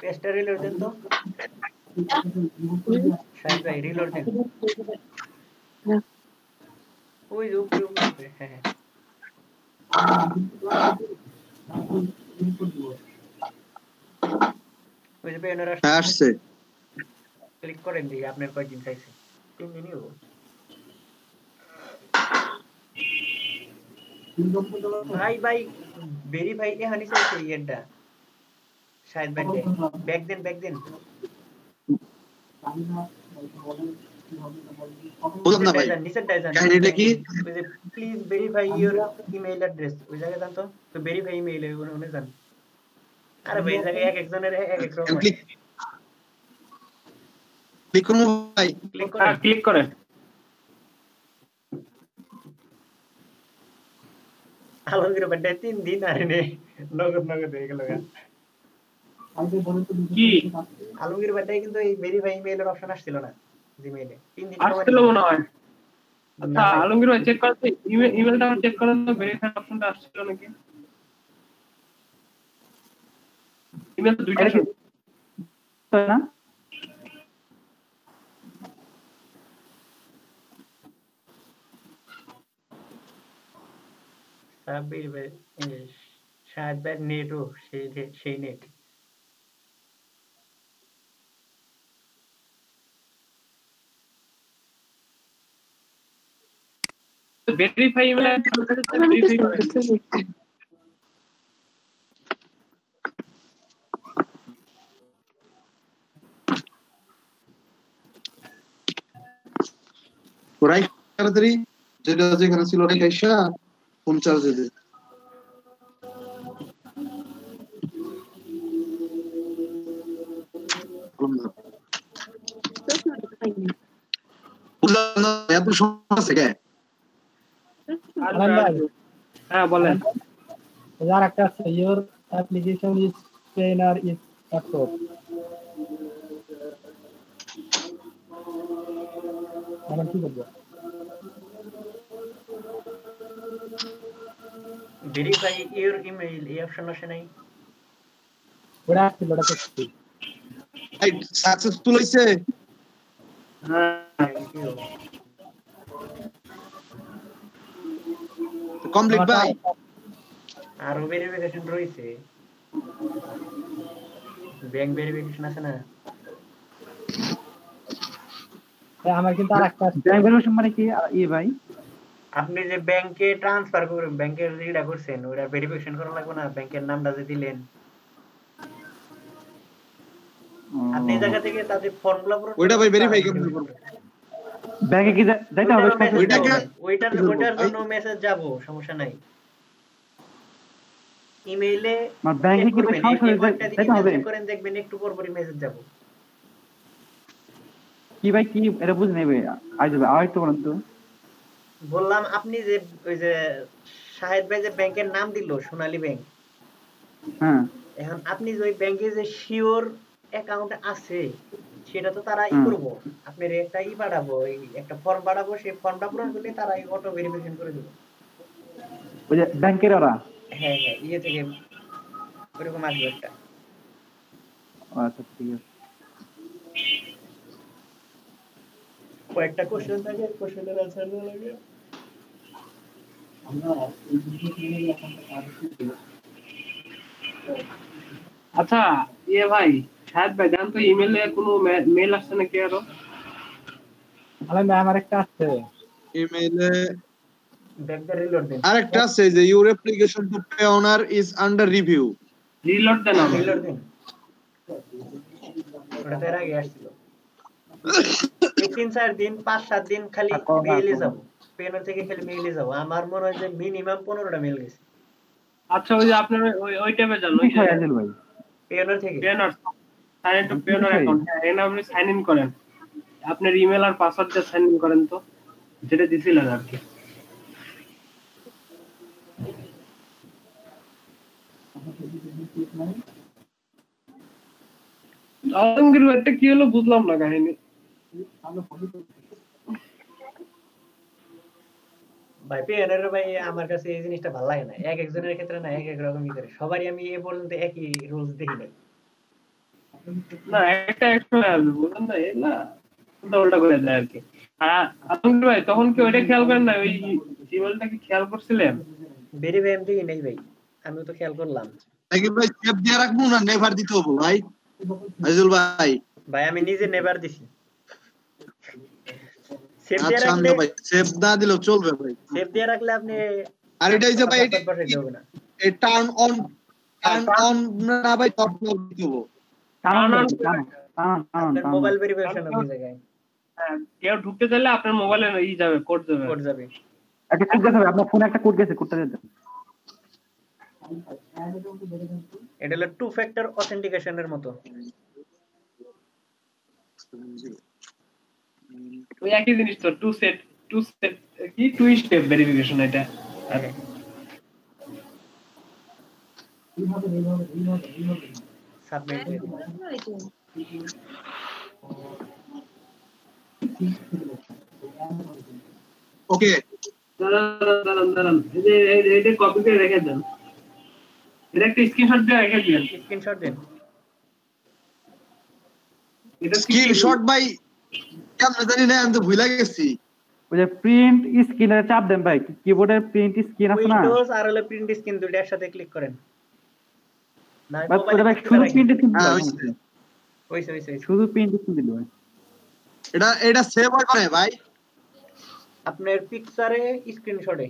পেজটা রিলোড দেন তো শাহিদ ভাই রিলোড দেন ওই যে উপরে হ্যাঁ ওই যে ব্যানার আসছে ক্লিক করেন দিই আপনার কয়দিন চাইছে 3 দিনই হবো ভাই ভাই ভেরিফাই এখানে চাইছে ইয়েটা শাহিদ ভাই ব্যাক দেন বললাম না ভাই নিচেরটায় যান কাহিনীটা কি please verify your email address ওই জায়গায় যান তো ভেরিফাই ইমেইল ওখানে যান আরে ভাই এই জায়গায় এক একজনের এক এক রকম ক্লিক করুন ভাই ক্লিক করেন আলমগীর বাড্ডা 3 দিন আরে নে নগদ হয়ে গেল কি আলমগীর বাড্ডায় কিন্তু এই ভেরিফাই ইমেইলের অপশন আসছিল না জিমেইলে 3 দিন আসছিল মনে হয় আচ্ছা আলমগীর ভাই চেক করতে ইমেলটা চেক করেন তো ভেরিফাই অপশনটা আসছিল নাকি ইমেল দুইটা তাই না সাব্বির ভাই শাহিদ ভাই নেটও সেই নেট ভেরিফাই ইমেল ওরাই তাড়াতাড়ি যেটা যেখানে ছিল ওটাই কাইসা ফোন চার্জে দে বুঝলাম না এত সমস্যা আছে কে হ্যাঁ বলেন যার একটা আছে your application is trainer is approved আমরা কি করব ভেরিফাই ইওর ইমেইল এই অপশন আসে নাই ওটা আসছিল ওটা করছি এই সাকসেসফুল হইছে হ্যাঁ কমপ্লিট ভাই আর ভেরিফিকেশন রয়েছে ব্যাংক ভেরিফিকেশন আছে না আমার কিন্তু আরেকটা ব্যাংক ভেরিফিকেশন মানে কি ভাই আপনি যে ব্যাংকে ট্রান্সফার করবেন ব্যাংকের যেটা করছেন ওটা ভেরিফিকেশন করা লাগবে না ব্যাংকের নামটা যে দিলেন আপনি এই জায়গা থেকে তাদের ফর্মুলা পুরো ওইটা ভাই ভেরিফাই কেমন করব ব্যাংকে কি যাইতে হবে ওইটার জন্য মেসেজ যাব সমস্যা নাই ইমেইলে আমার ব্যাংকে কি ভাই সরাসরি যেতে হবে চেক করেন, দেখবেন একটু পর পরই মেসেজ যাবে। কি ভাই কি এটা বুঝ নেবে আজ যাবে আর একটু বলেন তো। বললাম আপনি যে ওই যে শাহেদ ভাই যে ব্যাংকের নাম দিল সোনালী ব্যাংক, হ্যাঁ এখন আপনি যে ওই ব্যাংকে যে শিওর অ্যাকাউন্ট আছে সেটা তো তারা করবো, আপনার একটা পাঠাবো, একটা ফর্ম পাঠাবো, সেই ফর্মটা পূরণ করলে তারা অটো ভেরিফিকেশন করে দেবে। ওই যে ব্যাংকের ওরা? হ্যাঁ হ্যাঁ, থেকে ওরকম আসবে একটা। আচ্ছা ঠিক আছে। কয়েকটা কোশ্চেন থাকে, কোশ্চেনের অ্যানসার দেওয়া লাগে। আচ্ছা ভাই শাহেদ ভাই জান তো ইমেলে কোনো মেল আসছে নাকি আরো? আমার একটা আছে ইমেইলে, ব্যাংকের রিলোড দেন, আরেকটা আছে যে your application to Payoneer is under review. Reload দেন আমার। রিলোড দেন, ওটা তো এর আগে আসছিল। এই 3-4 দিন 5-7 দিন খালি মেইলে যাব, পেনার থেকে খালি মেইলে যাব। আমার মনে হয় যে মিনিমাম 15টা মেইল গেছে। আচ্ছা ওই যে আপনার ওই ট্যাবে যান, ওই যে আজল ভাই পেনার থেকে পেনার সাইন ইন টু পেনার অ্যাকাউন্ট, এখানে আপনি সাইন ইন করেন, আপনার ইমেল আর পাসওয়ার্ড দিয়ে সাইন ইন করেন তো, যেটা দিছিলেন আর কি। আলমগীর ভাইটা কি হলো বুঝলাম না কাহিনী। ভাই পেনার ভাই আমার কাছে এই জিনিসটা ভালো লাগে না, এক একজনের ক্ষেত্রে না এক এক রকমই করে, সবারই আমি এ পর্যন্ত একই রুলস দেখি নাই। না একটা সময় আসবে বুঝলেন না, এই না উল্টা করে দেয় আর কি। আর আলমগীর ভাই তখন কি ওইটা খেয়াল করেন না, ওই জিমেলটা কি খেয়াল করছিলেন? বেরি ভাই আমি দেখি নাই ভাই, আমি তো খেয়াল করলাম। নাকি ভাই সেভ দিয়ে রাখবো না নেভার দিতে হবে ভাই? আজল ভাই ভাই আমি নিজে নেভার দিছি। সেভ দিয়ে আচ্ছা রাখলে, ভাই সেভ না দিলেও চলবে ভাই। সেভ দিয়ে রাখলে আপনি আর এটাই যে ভাই পাঠাইতে হবে না। এই টার্ন অন না ভাই টপ দিতে হবে। আপনার মোবাইল ভেরিফিকেশন হবে জায়গায়। হ্যাঁ, কেউ ঢুকতে চাইলে আপনার মোবাইলে যাবে, কোড যাবে। কোড যাবে। একটা কোড গেছে আপনার ফোনে, একটা কোড গেছে, কোডটা দেন। এটা হলো টু ফ্যাক্টর অথেন্টিকেশনের মতো। ওই একই জিনিস তো, টু স্টেপ ভেরিফিকেশন এটা। সাবমিট। ওকে দাঁড়ান এটা কপি করে রেখে দেন, এটা একটা স্ক্রিনশট দিয়ে রেখে দিন। স্ক্রিনশট দেন। এটা স্ক্রিনশট ভাই কেমনে জানি না, আমি তো ভুলে গেছি। ওই যে প্রিন্ট স্ক্রিনে চাপ দেন ভাই, কিবোর্ডের প্রিন্ট স্ক্রিন আছে না, উইন্ডোজ আর হলো প্রিন্ট স্ক্রিন দুটো একসাথে ক্লিক করেন। না বাস ওটা ভাই শুধু প্রিন্ট স্ক্রিন হ্যাঁ দিলে ওইসে শুধু প্রিন্ট স্ক্রিন দিলে ভাই। এটা সেভ হয় করে ভাই আপনার পিকচারে স্ক্রিনশটে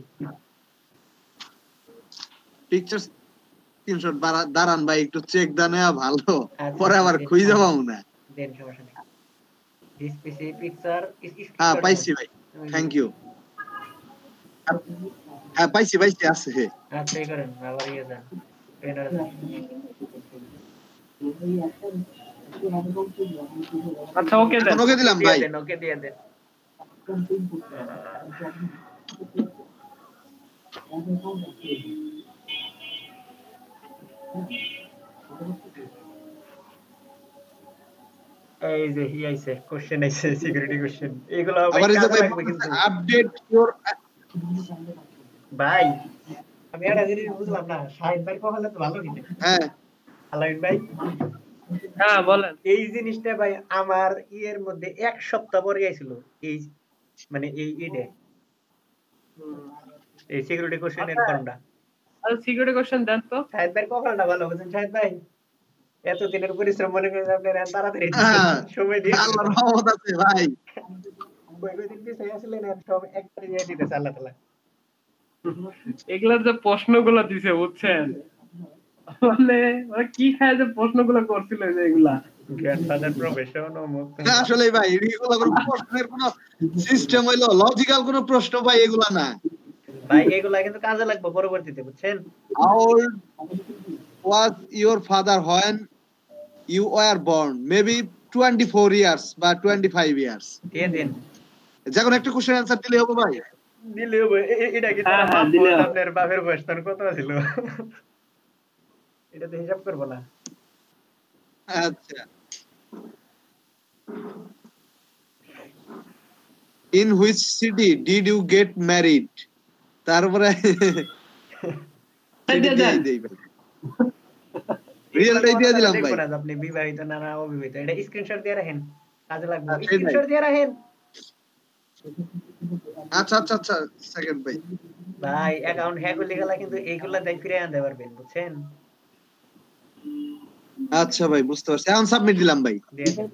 পিকচার স্ক্রিনশট দাঁড়ান ভাই একটু চেক দানে ভালো, আচ্ছা, পরে আবার খুঁজে যাবো না। দেন সমস্যা নেই। দিস পিসি পিকচার হ্যাঁ পাইছি ভাই, থ্যাংক ইউ। হ্যাঁ পাইছি আছে। আচ্ছা এই করেন, আবার ইয়ে দেন পেনার। আচ্ছা ওকে দেন, ওকে দিলাম ভাই। ওকে দিয়ে দেন। এই যে আইছে কোশ্চেন, আইছে সিকিউরিটি কোশ্চেন। এগুলো ভাই কাজে লাগবে কিন্তু। আপডেট ইওর ভাই আমি একটা জিনিস বুঝলাম না, শাহিদ ভাই কখনো তো ভালো কিনে। হ্যাঁ আলামিন ভাই হ্যাঁ বলেন। এই জিনিসটা ভাই আমার ইয়ের মধ্যে এক সপ্তাহ পরে আইছিল, এই মানে এই ইডে এই সিকিউরিটি কোশ্চেনের ফর্মটা। আচ্ছা সিকিউরিটি কোশ্চেন দেন তো। শাহিদ ভাই কখনো ভালো বুঝেন। শাহিদ ভাই এত দিনের পরিশ্রম মনে করেন আপনার তাড়াতাড়ি সময় দিয়ে আল্লাহর রহমত আছে ভাই। কই দিন পিছাই আসলেন সব একবারে দিয়ে দিতেছে আল্লাহ তাআলা। এগুলার যে প্রশ্নগুলো দিছে বুঝছেন, মানে ওরা কি খায় যে প্রশ্নগুলো করছিল যে এগুলা গ্র্যান্ডফাদার প্রফেশন ও মুক্ত। আসলে ভাই এগুলো কোনো প্রশ্নের কোনো সিস্টেম হইলো, লজিক্যাল কোনো প্রশ্ন ভাই এগুলা না। ভাই এগুলা কিন্তু কাজে লাগবে পরবর্তীতে, বুঝছেন? How old was your father when you were born? Maybe 24 years বা 25 years. দিয়ে দিন, যখন একটা কোশ্চেন অ্যানসার দিলে হবে ভাই। দিলে হবে। এটা কি হ্যাঁ, তারা হ্যাঁ, বাপ দিলে বয়স হবে। আপনার বাপের বয়স তখন কত ছিল? এটা তো হিসাব করবো না। আচ্ছা। In which city did you get married? তারপরে দিয়ে দেন। রিয়েলটাই দিয়ে দিলাম ভাই। দেখবো না যে আপনি বিবাহিত না না অবিবাহিত, এটা স্ক্রিনশট দিয়ে রাখেন, কাজে লাগবে। আচ্ছা, স্ক্রিনশট দিয়ে রাখেন আচ্ছা আচ্ছা আচ্ছা, সেকেন্ড ভাই। ভাই। অ্যাকাউন্ট হ্যাক হলে গেলে কিন্তু এইগুলা দেখ ফিরে আনতে পারবেন, বুঝছেন? আচ্ছা ভাই, বুঝতে পারছি। এখন সাবমিট দিলাম ভাই। দিয়ে দেন।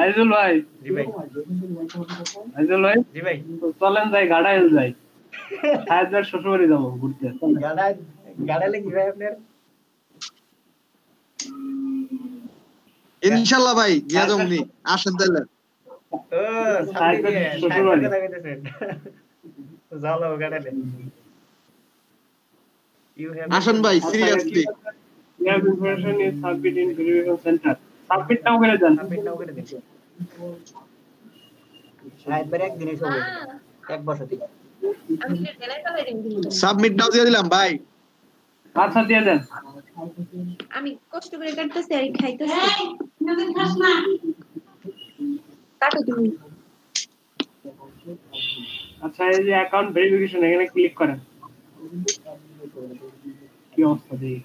আইজুল ভাই, জি ভাই, আইজুল ভাই, জি ভাই। চলেন যাই গাড়াইল যাই। সাহেবদের শ্বশুরবাড়ি যাবো ঘুরতে। গাড়ালে কি ভাই আপনার? ইনশাআল্লাহ ভাই, গিয়া জমনি। আসেন তাহলে। ও সামনে দিয়ে সাইকেল কথা কইতেছেন। যাও গাড়ালে। আসেন ভাই, seriously. You have information is submit in verification center. Submit নাও করে দেন। সাবমিট নাও করে দিন। একবার একদিনে সব হয়ে যাবে, এক বছরতে। আমি জেলায় ফেলাই দিই। সাবমিট নাও দিয়ে দিলাম ভাই। আচ্ছা দিয়ে দেন। আমি কষ্ট করে কাটতেছি আর খাইতেছি। কাটো তুমি। আচ্ছা এই যে অ্যাকাউন্ট ভেরিফিকেশন, এখানে ক্লিক করেন। কি অবস্থা দেখি।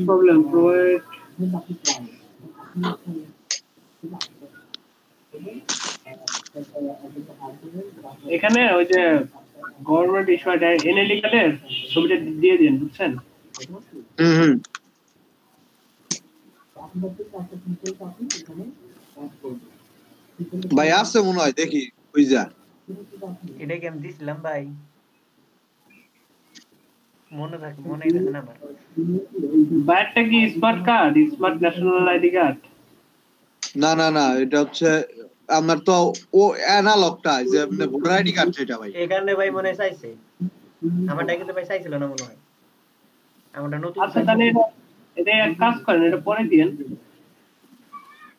Problem provide. এখানে ওই যে গভর্নমেন্ট ইস্যু এনএলডি কার্ডের ছবিটা দিয়ে দিন, বুঝছেন? হুম। ভাই আছে মনে হয়, দেখি বুঝা। এটা কি আমি দিছিলাম ভাই? মনে থাকে না আমার। ব্যাটটা কি smart card, smart national ID card? না না না, এটা হচ্ছে আমার তো ও অ্যানালগটা, যে ভোটার আইডি কার্ড যেটা ভাই। এখানে ভাই মনে হয় চাইছে, আমারটা কিন্তু ভাই চাইছিল না মনে হয়, আমারটা নতুন। আচ্ছা তাহলে এটা এক কাজ করেন, এটা পরে দিন।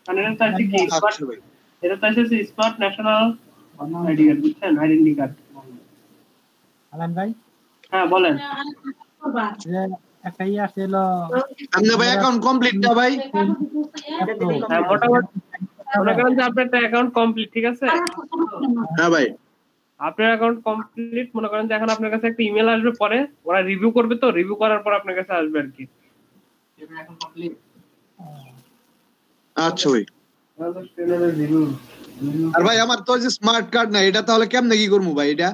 কারণ এটা চাইছে কি স্মার্ট, আচ্ছা ভাই। এটা চাইছে স্মার্ট ন্যাশনাল আইডি কার্ড, বুঝছেন? Identity card. আলান ভাই, হ্যাঁ বলেন। যে একটা ইয়ে আসছিল আপনি ভাই অ্যাকাউন্ট কমপ্লিট না ভাই? হ্যাঁ মোটামুটি মনে করেন যে আপনার একটা অ্যাকাউন্ট কমপ্লিট, ঠিক আছে? হ্যাঁ ভাই। আপনার অ্যাকাউন্ট কমপ্লিট, মনে করেন যে এখন আপনার কাছে একটা ইমেল আসবে, পরে ওরা রিভিউ করবে, তো রিভিউ করার পর আপনার কাছে আসবে আর কি। আচ্ছা ভাই। আর ভাই আমার তো যে স্মার্ট কার্ড না, এটা তাহলে কেমনে কি করবো ভাই? এটা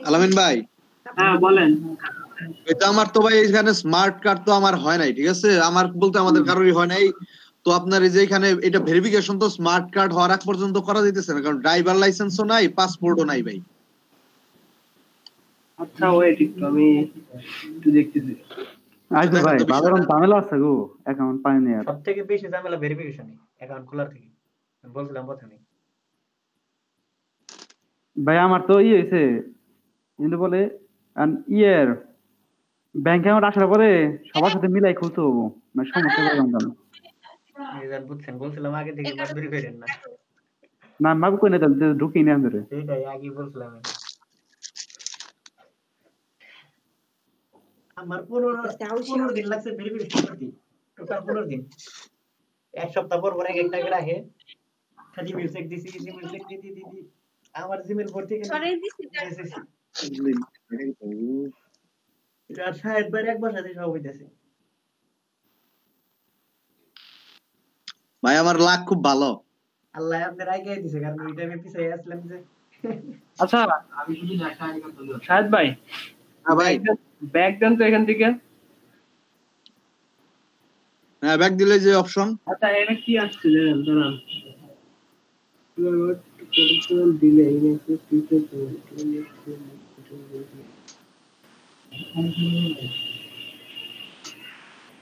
আলামিন ভাই, হ্যাঁ বলেন। এটা আমার তো ভাই এখানে স্মার্ট কার্ড তো আমার হয় নাই, ঠিক আছে? আমার বলতে আমাদের কারোরই হয় নাই। তো আপনার এই যে এখানে এটা ভেরিফিকেশন তো স্মার্ট কার্ড হওয়ার আগ পর্যন্ত করা যাইতেছে না, কারণ ড্রাইভার লাইসেন্সও নাই, পাসপোর্টও নাই ভাই। আচ্ছা ওয়েট একটু, আমি একটু দেখতেছি। আইজুল ভাই, বাজারম ঝামেলা আছে গো অ্যাকাউন্ট পাই না। সবথেকে বেশি ঝামেলা ভেরিফিকেশনে, অ্যাকাউন্ট খোলার থেকে। আমি বলছিলাম প্রথমে। ভাই আমার তো হয়েছে কিন্তু বলে ইয়ের ব্যাংক অ্যাকাউন্ট আসার পরে সবার সাথে মিলাই খুলতে হবো, মানে সমস্যা করে জানতাম বুঝছেন, বলছিলাম আগে থেকে মারধরি করেন না। না মাগু কই না, তাহলে ঢুকি না ধরে। সেটাই আগে বলছিলাম। আমার 15 দিন লাগছে ভেরিফিকেশন করতে, টোটাল 15 দিন। এক সপ্তাহ পর পর এক একটা করে আসে, খালি জিমেল চেক দিছি, জিমেল চেক দিদি আমার জিমেল ভর্তি করে সরাই দিছি। এটা 60 বার একবার সাথে সব হইতাছে। ভাই আমার লাক খুব ভালো। আল্লাহ আপনার আগে দিছে, কারণ ওই টাইমে পিছাই আসলাম যে। আচ্ছা আমি শুধু শাহেদ ভাই, হ্যাঁ ভাই। ব্যাক দেন তো এখান থেকে। হ্যাঁ ব্যাক দিলে যে অপশন। আচ্ছা এটা কি আসছে জানেন? দাঁড়ান, দিলে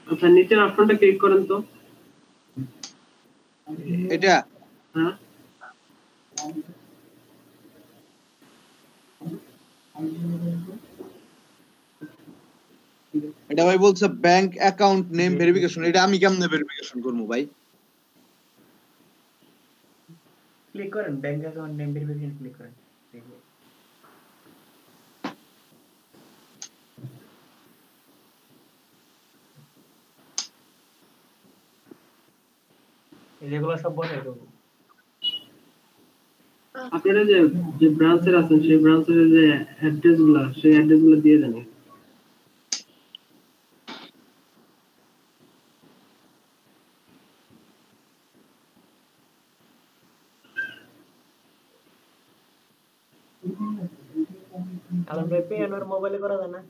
আচ্ছা নিচের অপশনটা ক্লিক করেন তো। এটা হ্যাঁ এটা ভাই বলছে ব্যাংক অ্যাকাউন্ট নেম ভেরিফিকেশন, এটা আমি কেমনে ভেরিফিকেশন করবো ভাই? ক্লিক করেন bank account name verification click করেন। যেগুলো সব বসাই দেবো। আপনারা যে যে ব্রাঞ্চের আছেন সেই ব্রাঞ্চের যে অ্যাড্রেস গুলা সেই অ্যাড্রেস গুলো দিয়ে দেন। আলম ভাই পেয়নের মোবাইলে করা যায় না?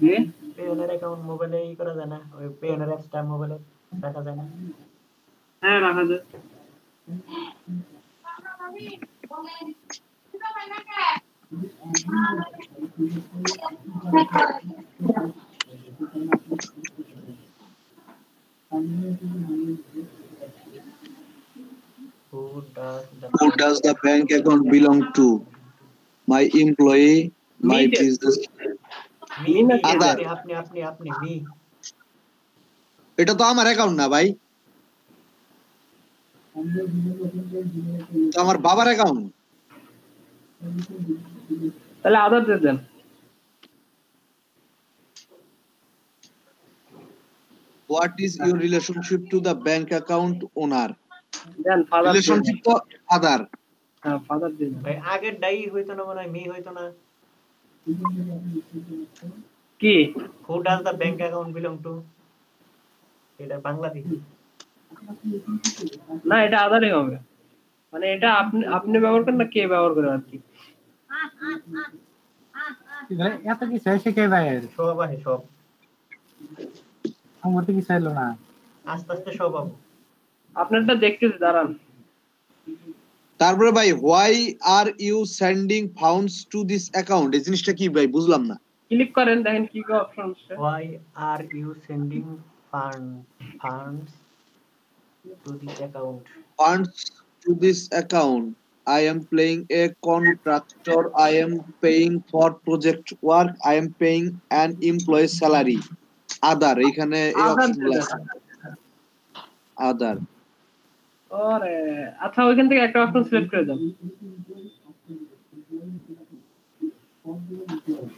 যে পেয়নের অ্যাকাউন্ট মোবাইলে করা যায় না? ওই পেয়নের অ্যাপসটা মোবাইলে রাখা যায় না? হ্যাঁ রাখা যায়। Who does the Who does the bank account belong to? My employee, my Me. business. me Aadhaar. আপনি me এটা তো আমার অ্যাকাউন্ট না ভাই, তো আমার বাবার অ্যাকাউন্ট। তাহলে আধার দিয়ে দেন। What is your relationship to the bank account owner? দেন ফাদার দিয়ে দেন। রিলেশনশিপ তো আদার। হ্যাঁ ফাদার দিয়ে দেন। ভাই আগের ডাই হইতো না মনে হয় মি হইতো না? কি Who does the bank account belong to? এটা বাংলাদেশি। না এটা আধারই হবে, মানে এটা আপনি আপনি ব্যবহার করেন না কে ব্যবহার করে আর কি। এত কিছু এসে কে ভাইয়ের সব আছে সব, আমার তো কিছু এলো না। আস্তে আস্তে সব পাবো। আপনারটা দেখতেছি দাঁড়ান। তারপরে ভাই why are you sending funds to this account, এই জিনিসটা কি ভাই বুঝলাম না। ক্লিক করেন দেখেন কি কি অপশন আছে। Why are you sending funds to this account? Funds to this account. I am paying a contractor. I am paying for project work. I am paying an employee salary. Other এখানে এই আধার অপশনগুলো দিয়ে আছে। দেন। Other. ওরে আচ্ছা ওইখান থেকে একটা অপশন সিলেক্ট করে দেন।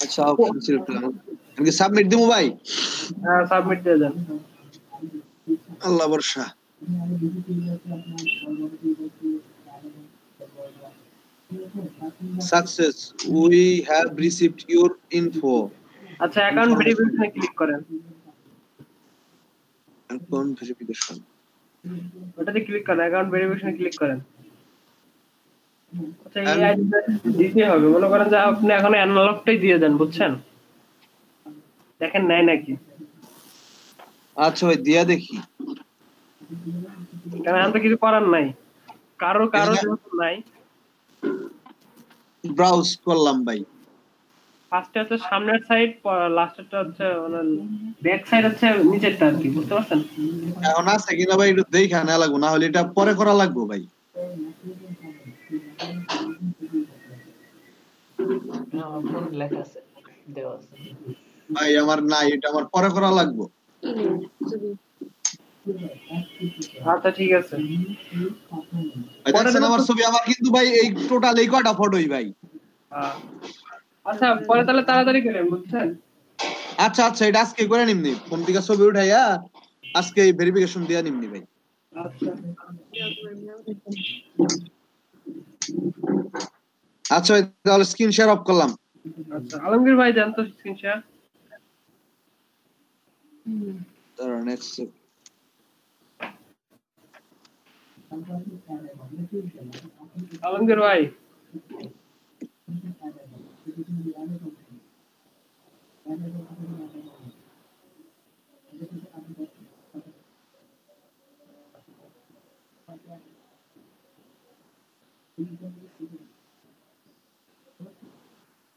আচ্ছা অপশন সিলেক্ট করলাম। আমি সাবমিট দিমু ভাই? হ্যাঁ সাবমিট দিয়ে দেন। আল্লাহ ভরসা। Success. We have received your info. আচ্ছা অ্যাকাউন্ট ভেরিফিকেশনে ক্লিক করেন। Account verification. ওটাতে ক্লিক করেন, অ্যাকাউন্ট ভেরিফিকেশনে ক্লিক করেন। আচ্ছা এই আইডিটা দিতে হবে, মনে করেন যে আপনি এখন অ্যানালগটাই দিয়ে দেন, বুঝছেন? দেখেন নাই নাকি। আচ্ছা ভাই দিয়া দেখি। কারণ আমি তো কিছু করার নাই, কারো যেহেতু নাই। ব্রাউজ করলাম ভাই। ফার্স্টে হচ্ছে সামনের সাইড, লাস্টেরটা হচ্ছে মানে ব্যাক সাইড হচ্ছে নিচেরটা আর কি, বুঝতে পারছেন? এখন আছে কিনা ভাই একটু দেখা না লাগবো, না হলে এটা পরে করা লাগবো ভাই। আমার ফোন লেখা আছে দেওয়া আছে। ভাই আমার নাই, এটা আমার পরে করা লাগবো। আচ্ছা ঠিক আছে। দেখছেন আমার ছবি, আমার কিন্তু ভাই এই টোটাল এই কয়টা ফটোই ভাই। আচ্ছা পরে তাহলে তাড়াতাড়ি করেন, বুঝছেন? আচ্ছা আচ্ছা এটা আজকে করে নিমনি, ফোন থেকে ছবি উঠাইয়া আজকে ভেরিফিকেশন দিয়া নিমনি ভাই। আচ্ছা আচ্ছা ভাই তাহলে স্ক্রিন শেয়ার অফ করলাম। আচ্ছা আলমগীর ভাই জান তো স্ক্রিন শেয়ার। দাঁড়ান নেক্সট আলমগীর ভাই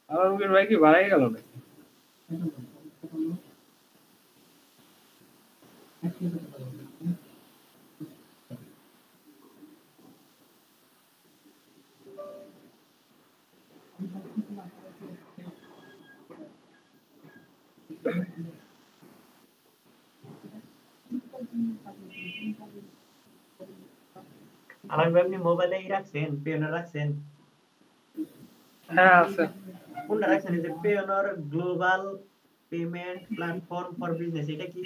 আলমগীর ভাই কি বাড়াই গেল না? আলম ভাই আপনি মোবাইলে রাখছেন, পেয়নার রাখছেন? হ্যাঁ আছে। কোনটা রাখছেন? এই যে Payoneer global payment platform for business, এটা কি?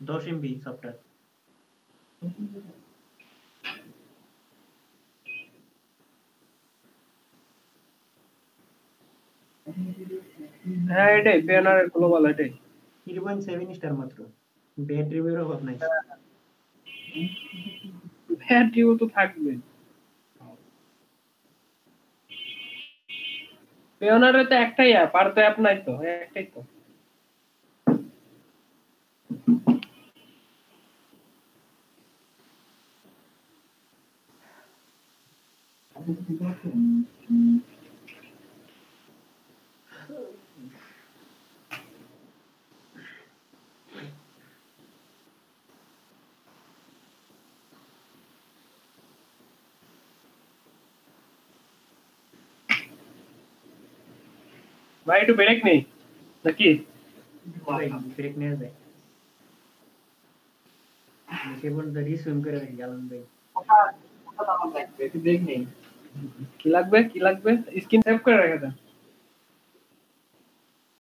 10 MB সফটওয়্যার। হ্যাঁ এটাই পেনার গ্লোবাল, এটাই 3.7 স্টার মাত্র, ব্যাড রিভিউর অভাব নাই। ব্যাটারিও তো থাকবে। পেওনারে তো একটাই অ্যাপ, আর তো অ্যাপ নাই তো, একটাই তো। ভাই একটু ব্রেক নেই নাকি? ব্রেক নিয়ে যায়, সে পর্যন্ত রিসুম করে রাখি আলম ভাই। কি লাগবে, কি লাগবে? স্ক্রিন সেভ করে রেখে দেন।